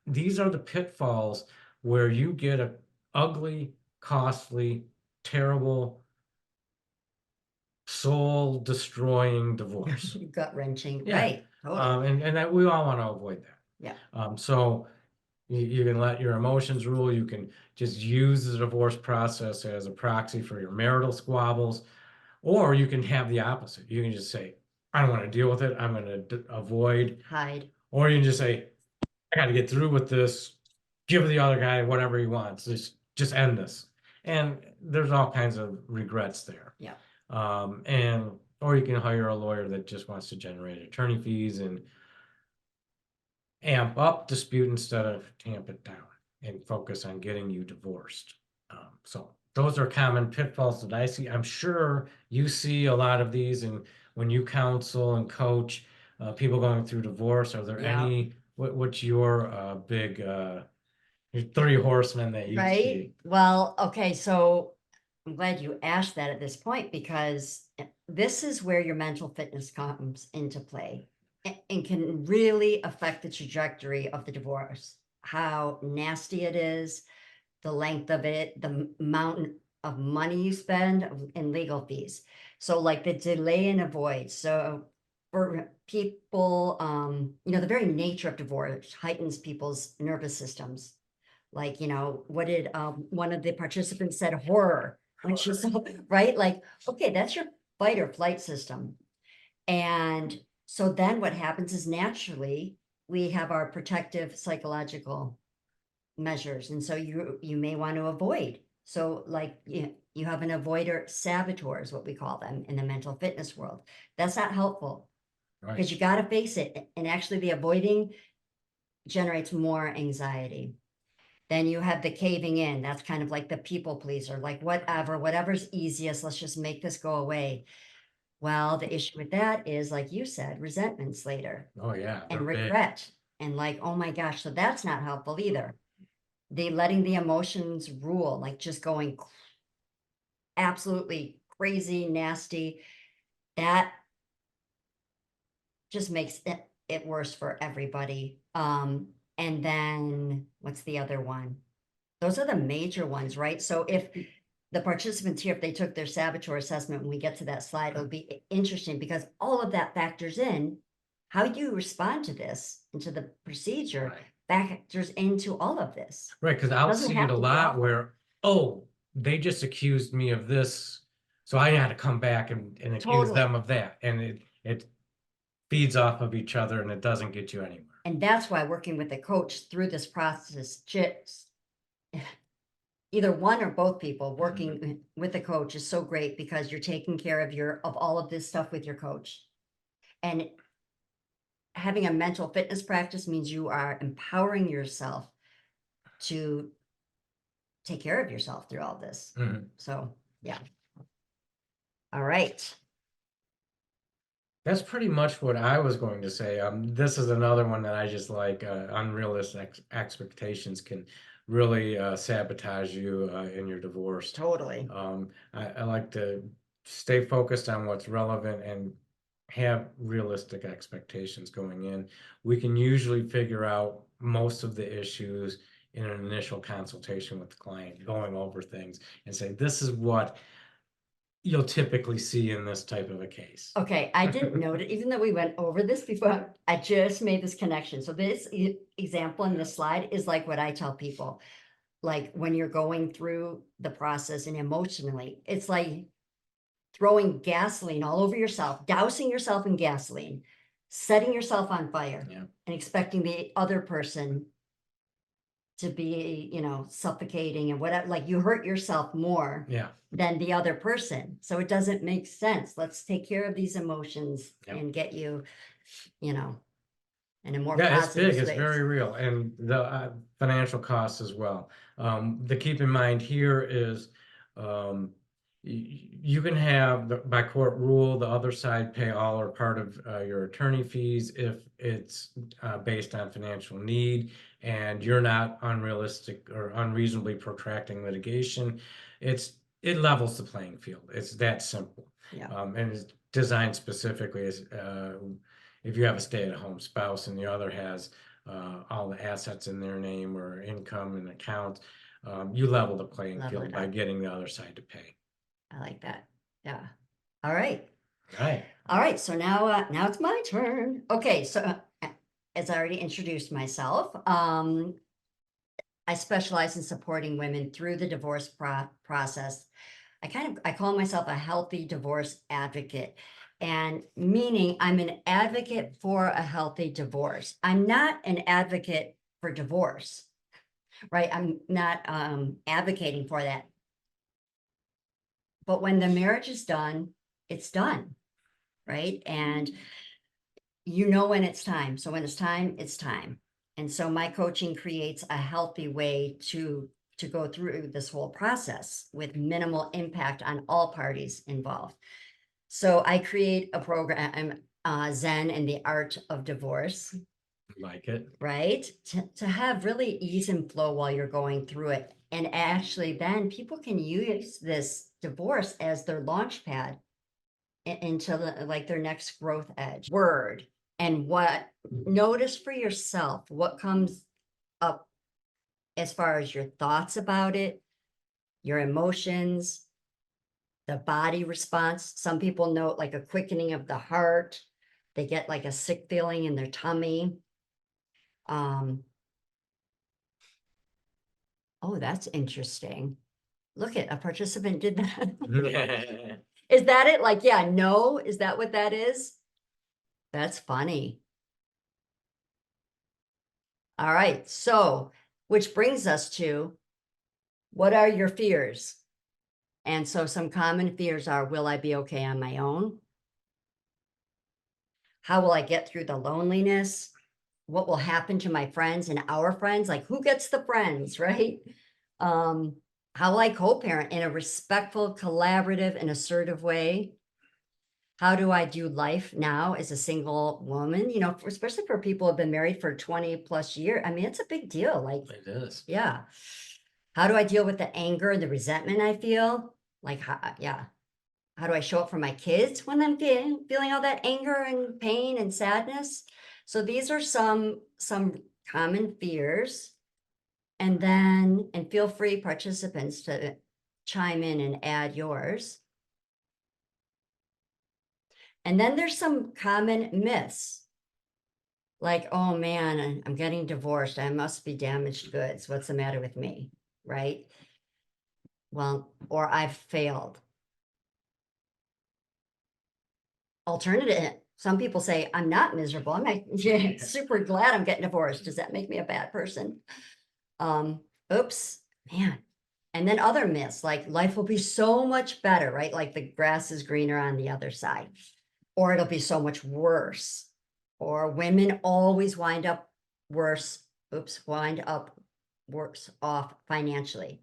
these are the pitfalls where you get an ugly, costly, terrible, soul-destroying divorce. Gut-wrenching, Yeah. right, totally. And that we all want to avoid that. Yeah. So you can let your emotions rule. You can just use the divorce process as a proxy for your marital squabbles, or you can have the opposite. You can just say, I don't want to deal with it. I'm going to avoid. Hide. Or you can just say, I got to get through with this. Give the other guy whatever he wants. Just end this. And there's all kinds of regrets there. Yeah. Or you can hire a lawyer that just wants to generate attorney fees and amp up dispute instead of tamp it down and focus on getting you divorced. So those are common pitfalls that I see. I'm sure you see a lot of these, and when you counsel and coach people going through divorce, are there any? What's your big your 3 horsemen that you see? Well, okay, so I'm glad you asked that at this point because this is where your mental fitness comes into play and can really affect the trajectory of the divorce, how nasty it is, the length of it, the amount of money you spend in legal fees. So like the delay and avoid. So for people, the very nature of divorce heightens people's nervous systems. Like, what did one of the participants said, horror, when she saw, right? Like, okay, that's your fight or flight system. And so then what happens is naturally we have our protective psychological measures. And so you may want to avoid. So like you have an avoider saboteur is what we call them in the mental fitness world. That's not helpful because you got to face it. And actually the avoiding generates more anxiety. Then you have the caving in. That's kind of like the people pleaser, like whatever's easiest. Let's just make this go away. Well, the issue with that is, like you said, resentments later. Oh yeah. And regret. And like, oh my gosh, so that's not helpful either. Letting the emotions rule, like just going absolutely crazy, nasty, that just makes it worse for everybody. And then what's the other one? Those are the major ones, right? So if the participants here, if they took their saboteur assessment, when we get to that slide, it'll be interesting because all of that factors in how you respond to this and to the procedure factors into all of this. Right, because I'll see it a lot where, they just accused me of this, so I had to come back and accuse them of that. And it feeds off of each other and it doesn't get you anywhere. And that's why working with a coach through this process, just either one or both people working with a coach is so great, because you're taking care of all of this stuff with your coach. And having a mental fitness practice means you are empowering yourself to take care of yourself through all this. So, yeah. All right. That's pretty much what I was going to say. This is another one that I just like. Unrealistic expectations can really sabotage you in your divorce. Totally. I like to stay focused on what's relevant and have realistic expectations going in. We can usually figure out most of the issues in an initial consultation with the client, going over things and say, this is what you'll typically see in this type of a case. Okay, I didn't note it, even though we went over this before, I just made this connection. So this example in this slide is like what I tell people. Like when you're going through the process and emotionally, it's like throwing gasoline all over yourself, dousing yourself in gasoline, setting yourself on fire, Yeah. and expecting the other person to be, suffocating and whatever. Like you hurt yourself more Yeah. than the other person. So it doesn't make sense. Let's take care of these emotions and get you, in a more Yeah, it's positive big, it's space. very real, and the financial costs as well. The keep in mind here is you can have, by court rule, the other side pay all or part of your attorney fees if it's based on financial need and you're not unrealistic or unreasonably protracting litigation. It levels the playing field. It's that simple. Yeah. And it's designed specifically as if you have a stay-at-home spouse and the other has all the assets in their name or income and accounts, you level the playing Level field it by out. getting the other side to pay. I like that. Yeah. All right. Right. All right. So now it's my turn. Okay. So as I already introduced myself, I specialize in supporting women through the divorce process. I call myself a healthy divorce advocate, and meaning I'm an advocate for a healthy divorce. I'm not an advocate for divorce, right? I'm not advocating for that. But when the marriage is done, it's done, right? And when it's time. So when it's time, it's time. And so my coaching creates a healthy way to go through this whole process with minimal impact on all parties involved. So I create a program, Zen and the Art of Divorce. Like it. Right? To have really ease and flow while you're going through it. And actually then people can use this divorce as their launch pad into their next growth edge. Word. And notice for yourself what comes up as far as your thoughts about it, your emotions, the body response. Some people note like a quickening of the heart. They get like a sick feeling in their tummy. Oh, that's interesting. Look at a participant did that. Is that it? Like, yeah, no, is that what that is? That's funny. All right. So, which brings us to, what are your fears? And so some common fears are, will I be okay on my own? How will I get through the loneliness? What will happen to my friends and our friends? Like, who gets the friends, right? How will I co-parent in a respectful, collaborative, and assertive way? How do I do life now as a single woman? Especially for people who have been married for 20 plus years. I mean, it's a big deal. Like, It is. yeah. How do I deal with the anger and the resentment I feel? Like, yeah. How do I show up for my kids when I'm feeling all that anger and pain and sadness? So these are some common fears. And feel free, participants, to chime in and add yours. And then there's some common myths. Like, oh man, I'm getting divorced. I must be damaged goods. What's the matter with me? Right? Well, or I've failed. Some people say, I'm not miserable. I'm like, super glad I'm getting divorced. Does that make me a bad person? Oops, man. And then other myths like life will be so much better, right? Like the grass is greener on the other side, or it'll be so much worse, or women always wind up worse. Oops, wind up worse off financially.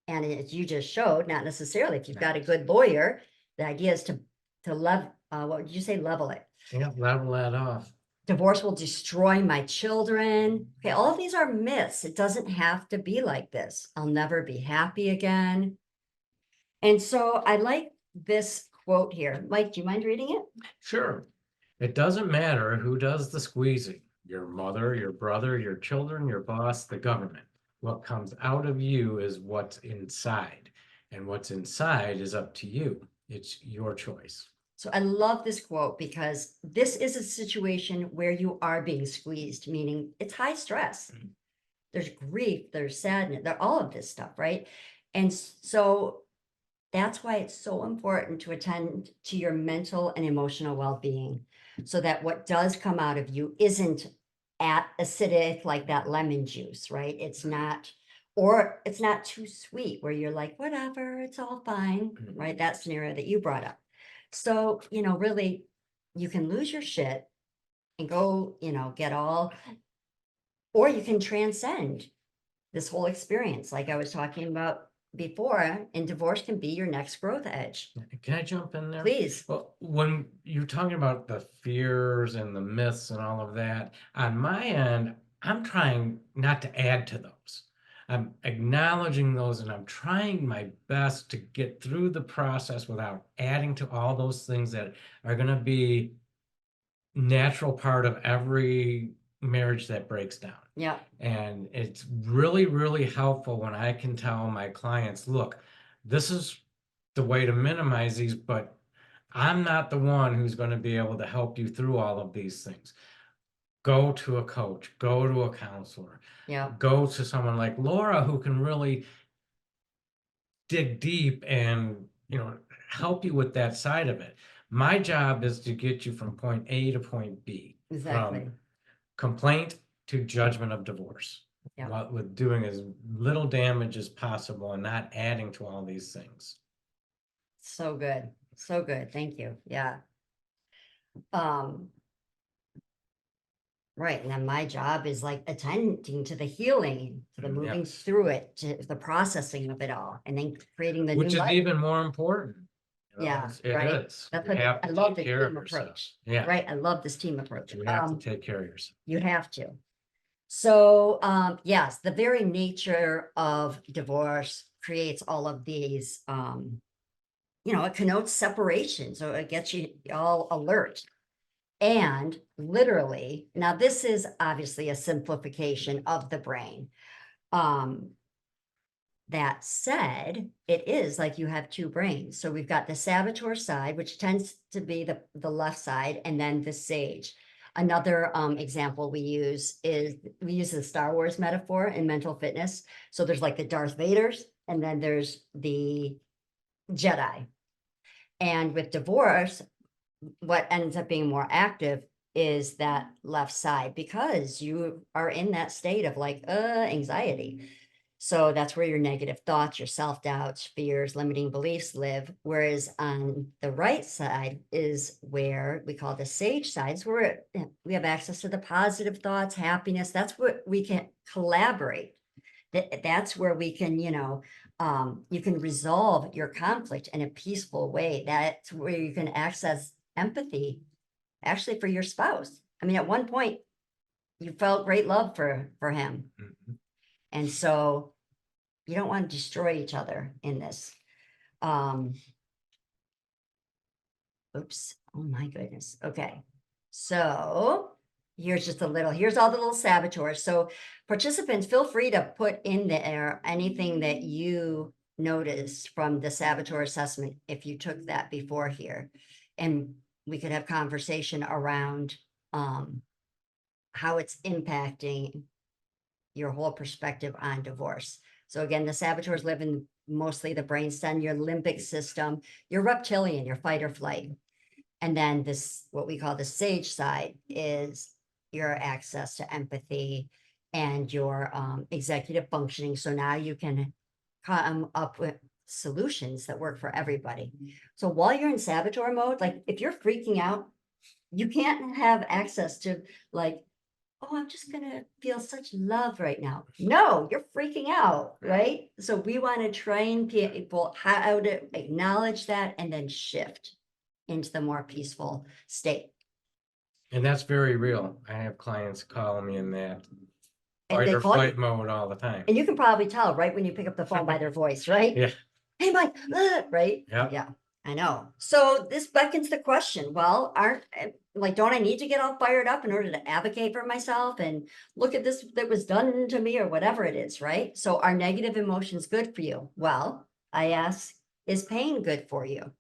And as you just showed, not necessarily. If you've got a good lawyer, the idea is to level. What would you say? Level it. Yeah, level that off. Divorce will destroy my children. Okay, all of these are myths. It doesn't have to be like this. I'll never be happy again. And so I like this quote here. Mike, do you mind reading it? Sure. It doesn't matter who does the squeezing, your mother, your brother, your children, your boss, the government. What comes out of you is what's inside, and what's inside is up to you. It's your choice. So I love this quote because this is a situation where you are being squeezed, meaning it's high stress. There's grief, there's sadness, there all of this stuff, right? And so that's why it's so important to attend to your mental and emotional well-being so that what does come out of you isn't acidic like that lemon juice, right? It's not, or it's not too sweet where you're like, whatever, it's all fine, right? That scenario that you brought up. So, really, you can lose your shit and go, get all, or you can transcend this whole experience, like I was talking about before, and divorce can be your next growth edge. Can I jump in there? Please. Well, when you're talking about the fears and the myths and all of that, on my end, I'm trying not to add to those. I'm acknowledging those and I'm trying my best to get through the process without adding to all those things that are going to be natural part of every marriage that breaks down. Yeah. And it's really, really helpful when I can tell my clients, look, this is the way to minimize these, but I'm not the one who's going to be able to help you through all of these things. Go to a coach, go to a counselor, Yeah. go to someone like Laura who can really dig deep and, help you with that side of it. My job is to get you from point A to point B. Exactly. From complaint to judgment of divorce. Yeah. What with doing as little damage as possible and not adding to all these things. So good. So good. Thank you. Yeah. Right. And then my job is like attending to the healing, to the moving Yes. through it, to the processing of it all, and then creating the Which new is life. even more important. Yeah, It right. is. That's You what have I to love take the care of team yourself. approach. Yeah. Right. I love this team approach. You have to take care of yourself. You have to. So, yes, the very nature of divorce creates all of these, it connotes separation. So it gets you all alert. And literally, now this is obviously a simplification of the brain. That said, it is like you have two brains. So we've got the saboteur side, which tends to be the left side, and then the sage. Another example we use the Star Wars metaphor in mental fitness. So there's like the Darth Vaders, and then there's the Jedi. And with divorce, what ends up being more active is that left side because you are in that state of like anxiety. So that's where your negative thoughts, your self-doubts, fears, limiting beliefs live. Whereas on the right side is where we call the sage side, is where we have access to the positive thoughts, happiness. That's what we can collaborate. That's where we can, you can resolve your conflict in a peaceful way. That's where you can access empathy, actually, for your spouse. I mean, at one point, you felt great love for him. Mm-hmm. And so you don't want to destroy each other in this. Oops. Oh my goodness. Okay. So here's all the little saboteurs. So participants, feel free to put in there anything that you noticed from the saboteur assessment if you took that before here. And we could have conversation around how it's impacting your whole perspective on divorce. So again, the saboteurs live in mostly the brainstem, your limbic system, your reptilian, your fight or flight. And then this, what we call the sage side, is your access to empathy and your executive functioning. So now you can come up with solutions that work for everybody. So while you're in saboteur mode, like if you're freaking out, you can't have access to like, oh, I'm just gonna feel such love right now. No, you're freaking out, right? So we want to train people how to acknowledge that and then shift into the more peaceful state. And that's very real. I have clients call me in that And fight they or call you, flight mode all the time. and you can probably tell right when you pick up the phone by their voice, right? Yeah. Hey, Mike, right? Yeah. Yeah, I know. So this beckons the question, well, don't I need to get all fired up in order to advocate for myself and look at this that was done to me or whatever it is, right? So are negative emotions good for you? Well, I ask, is pain good for you?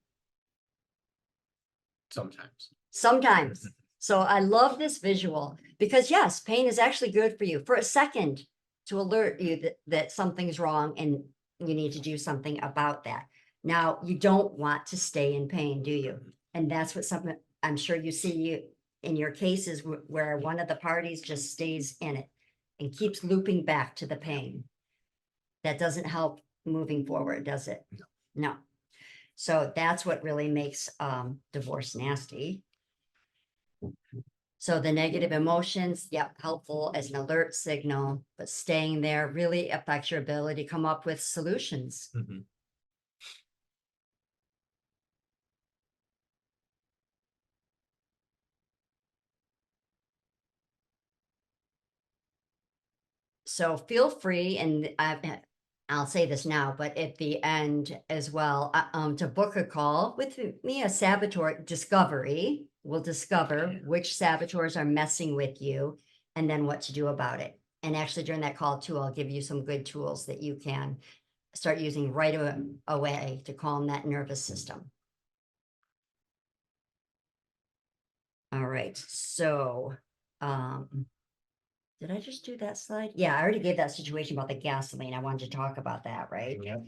Sometimes. Sometimes. So I love this visual because yes, pain is actually good for you for a second to alert you that something's wrong and you need to do something about that. Now, you don't want to stay in pain, do you? And that's what I'm sure you see in your cases where one of the parties just stays in it and keeps looping back to the pain. That doesn't help moving forward, does it? No. So that's what really makes divorce nasty. So the negative emotions, yep, helpful as an alert signal, but staying there really affects your ability to come up with solutions. Mhm. So feel free, and I'll say this now, but at the end as well, to book a call with me, a saboteur discovery. We'll discover which saboteurs are messing with you and then what to do about it. And actually during that call too, I'll give you some good tools that you can start using right away to calm that nervous system. All right, so, did I just do that slide? Yeah, I already gave that situation about the gasoline. I wanted to talk about that, right? Yep.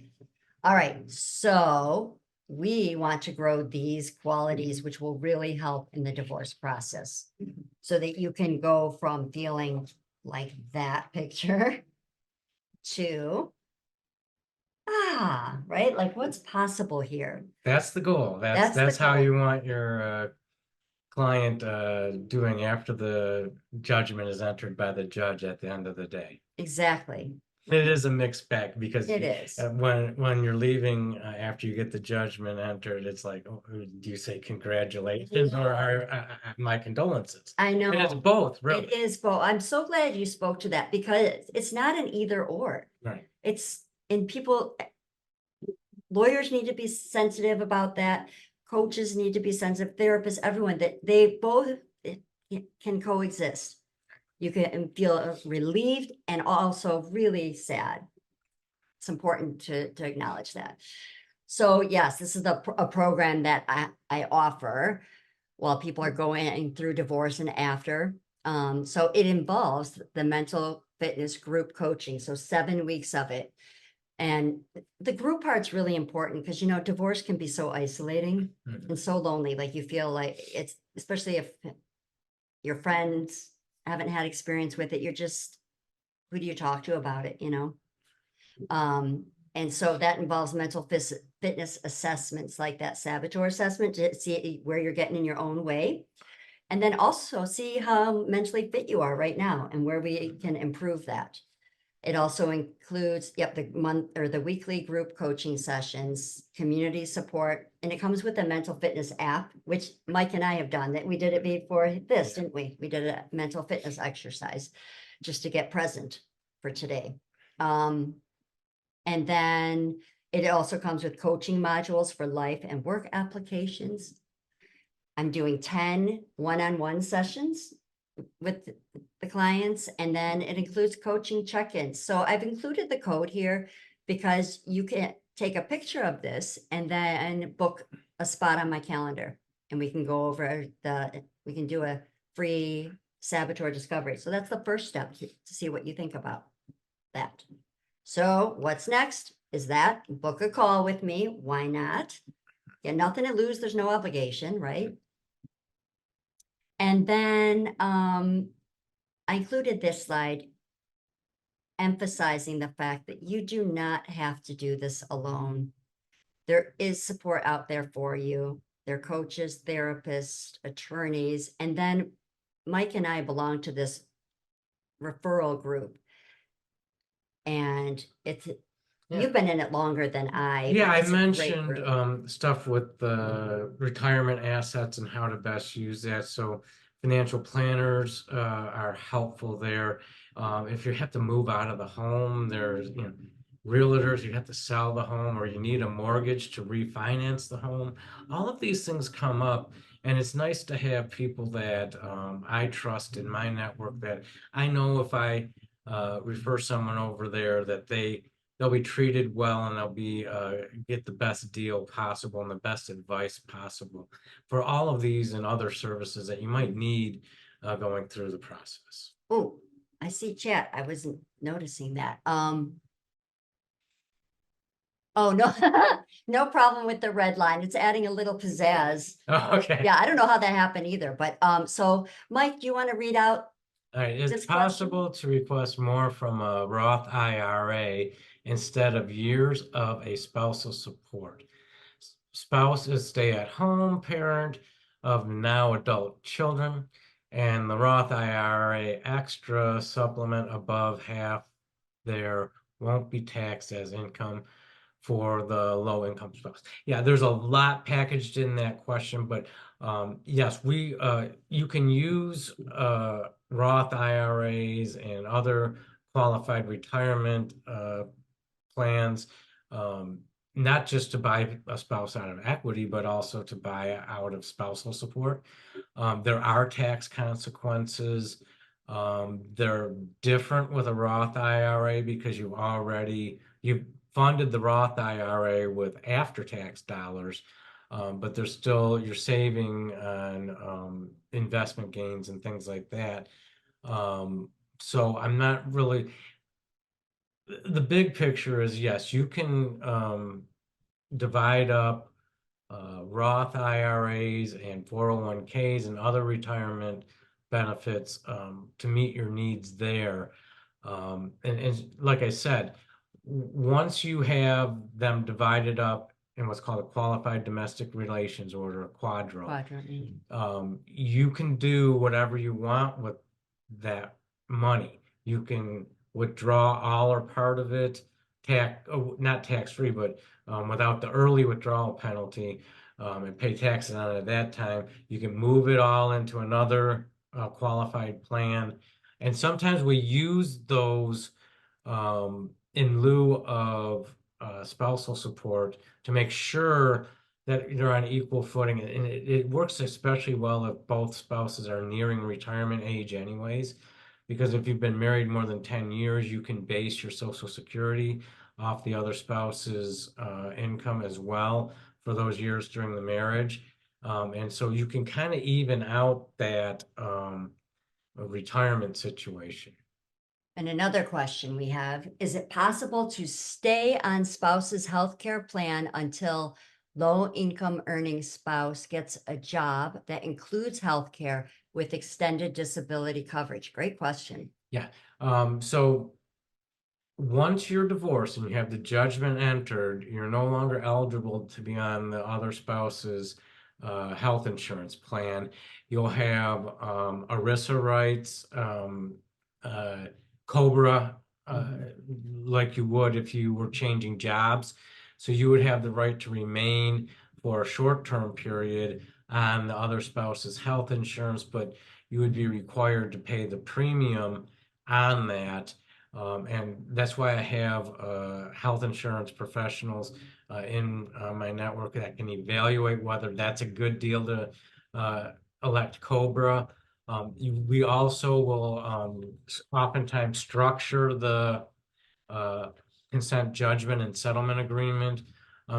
All right, so we want to grow these qualities, which will really help in the divorce process so that you can go from feeling like that picture to, right? Like what's possible here? That's the goal. That's the That's how goal. you want your client doing after the judgment is entered by the judge at the end of the day. Exactly. It is a mixed bag because It is. when you're leaving after you get the judgment entered, it's like, oh, do you say congratulations or my condolences? I know. And it's both, really. It is both. I'm so glad you spoke to that because it's not an either or. Right. It's, and people, lawyers need to be sensitive about that. Coaches need to be sensitive, therapists, everyone, that they both can coexist. You can feel relieved and also really sad. It's important to acknowledge that. So yes, this is a program that I offer while people are going through divorce and after. So it involves the mental fitness group coaching. So 7 weeks of it. And the group part's really important because, you know, divorce can be so isolating and so lonely. Like you feel like it's, especially if your friends haven't had experience with it, you're just, who do you talk to about it, you know? And so that involves mental fitness assessments like that saboteur assessment to see where you're getting in your own way. And then also see how mentally fit you are right now and where we can improve that. It also includes, the weekly group coaching sessions, community support, and it comes with a mental fitness app, which Mike and I have done that. We did it before this, didn't we? We did a mental fitness exercise just to get present for today. And then it also comes with coaching modules for life and work applications. I'm doing 10 one-on-one sessions with the clients, and then it includes coaching check-ins. So I've included the code here because you can take a picture of this and then book a spot on my calendar, and we can go over we can do a free saboteur discovery. So that's the first step to see what you think about that. So what's next is that book a call with me. Why not? Yeah, nothing to lose. There's no obligation, right? And then I included this slide emphasizing the fact that you do not have to do this alone. There is support out there for you. There are coaches, therapists, attorneys, and then Mike and I belong to this referral group. And it's, Yeah. you've been in it longer than I, Yeah, but I it's a great mentioned group. stuff with the retirement assets and how to best use that. So financial planners are helpful there. If you have to move out of the home, there's, you know, realtors, you have to sell the home or you need a mortgage to refinance the home. All of these things come up, and it's nice to have people that I trust in my network, that I know if I refer someone over there that they'll be treated well, and they'll be get the best deal possible and the best advice possible for all of these and other services that you might need going through the process. Oh, I see chat. I wasn't noticing that. Oh, no, no problem with the red line. It's adding a little pizzazz. Oh, okay. Yeah, I don't know how that happened either, but so Mike, do you want to read out? All right. It's This question? possible to request more from a Roth IRA instead of years of a spousal support. Spouse is stay-at-home parent of now adult children, and the Roth IRA extra supplement above half there won't be taxed as income for the low income spouse. Yeah, there's a lot packaged in that question, but yes, you can use Roth IRAs and other qualified retirement plans, not just to buy a spouse out of equity, but also to buy out of spousal support. There are tax consequences. They're different with a Roth IRA because you've funded the Roth IRA with after-tax dollars, but there's still, you're saving on investment gains and things like that. So I'm not really, the big picture is, yes, you can divide up Roth IRAs and 401ks and other retirement benefits to meet your needs there. And like I said, once you have them divided up in what's called a qualified domestic relations order, a quadro, Quadrant. you can do whatever you want with that money. You can withdraw all or part of it, not tax-free, but without the early withdrawal penalty, and pay taxes on it at that time. You can move it all into another qualified plan. And sometimes we use those in lieu of spousal support to make sure that they're on equal footing. And it works especially well if both spouses are nearing retirement age anyways, because if you've been married more than 10 years, you can base your Social Security off the other spouse's income as well for those years during the marriage. And so you can kind of even out that retirement situation. And another question we have, is it possible to stay on spouse's healthcare plan until low income earning spouse gets a job that includes healthcare with extended disability coverage? Great question. Yeah. So once you're divorced and you have the judgment entered, you're no longer eligible to be on the other spouse's health insurance plan. You'll have ERISA rights, COBRA, like you would if you were changing jobs. So you would have the right to remain for a short-term period on the other spouse's health insurance, but you would be required to pay the premium on that. And that's why I have health insurance professionals in my network that can evaluate whether that's a good deal to elect COBRA. We also will oftentimes structure the consent judgment and settlement agreement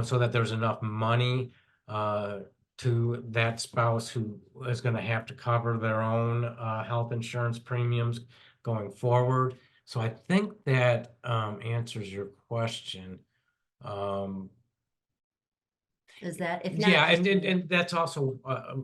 so that there's enough money to that spouse who is going to have to cover their own health insurance premiums going forward. So I think that answers your question. Is that, if Yeah, not? and that's also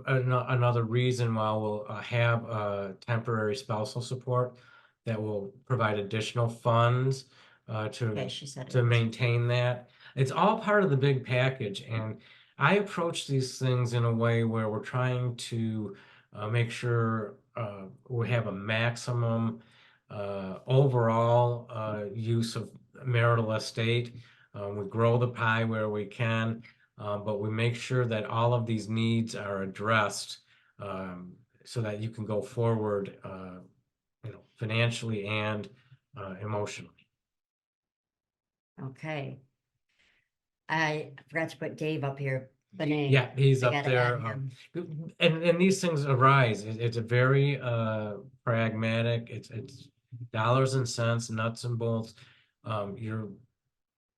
another reason why we'll have temporary spousal support that will provide additional funds Okay, she said to it was. maintain that. It's all part of the big package, and I approach these things in a way where we're trying to make sure we have a maximum overall use of marital estate. We grow the pie where we can, but we make sure that all of these needs are addressed so that you can go forward, financially and emotionally. Okay. I forgot to put Dave up here, the name. Yeah, he's I up gotta there. add him. And these things arise. It's a very pragmatic. It's dollars and cents, nuts and bolts. You're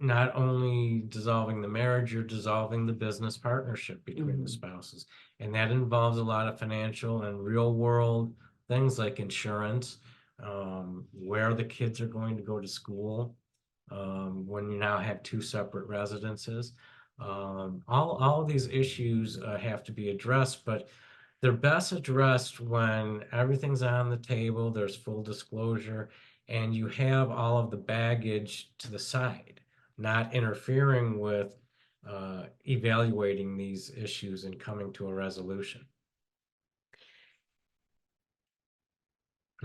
not only dissolving the marriage, you're dissolving the business partnership between the spouses. And that involves a lot of financial and real world things like insurance, where the kids are going to go to school, when you now have two separate residences. All of these issues have to be addressed, but they're best addressed when everything's on the table, there's full disclosure, and you have all of the baggage to the side, not interfering with evaluating these issues and coming to a resolution.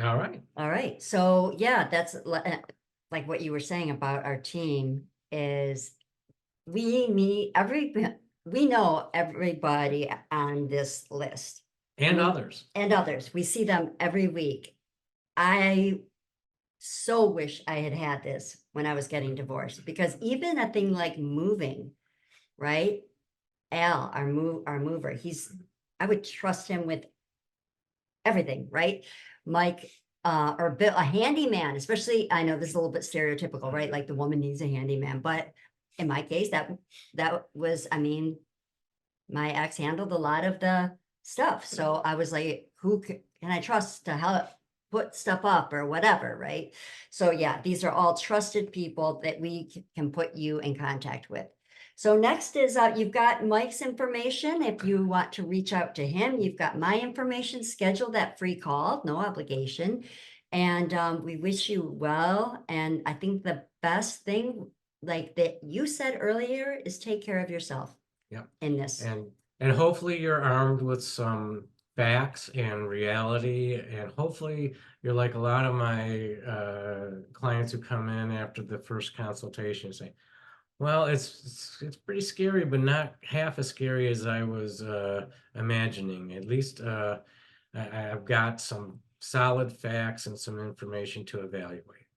All right. All right. So yeah, that's like what you were saying about our team is we meet we know everybody on this list. And We- others. And others. We see them every week. I so wish I had had this when I was getting divorced, because even a thing like moving, right? Al, our mover, I would trust him with everything, right? Mike, or Bill, a handyman, especially, I know this is a little bit stereotypical, right? Like the woman needs a handyman, but in my case, that was, I mean, my ex handled a lot of the stuff. So I was like, who can I trust to help put stuff up or whatever, right? So yeah, these are all trusted people that we can put you in contact with. So next is, you've got Mike's information. If you want to reach out to him, you've got my information. Schedule that free call, no obligation. And we wish you well. And I think the best thing, like that you said earlier, is take care of yourself. Yep. In this. And hopefully you're armed with some facts and reality, and hopefully you're like a lot of my clients who come in after the first consultation and say, well, it's pretty scary, but not half as scary as I was imagining. At least I've got some solid facts and some information to evaluate.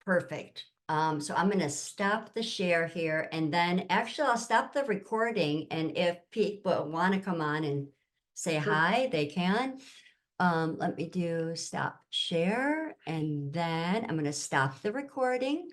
Perfect. So I'm gonna stop the share here, and then actually I'll stop the recording, and if people want to come on and say Sure. hi, they can. Let me do stop share, and then I'm gonna stop the recording.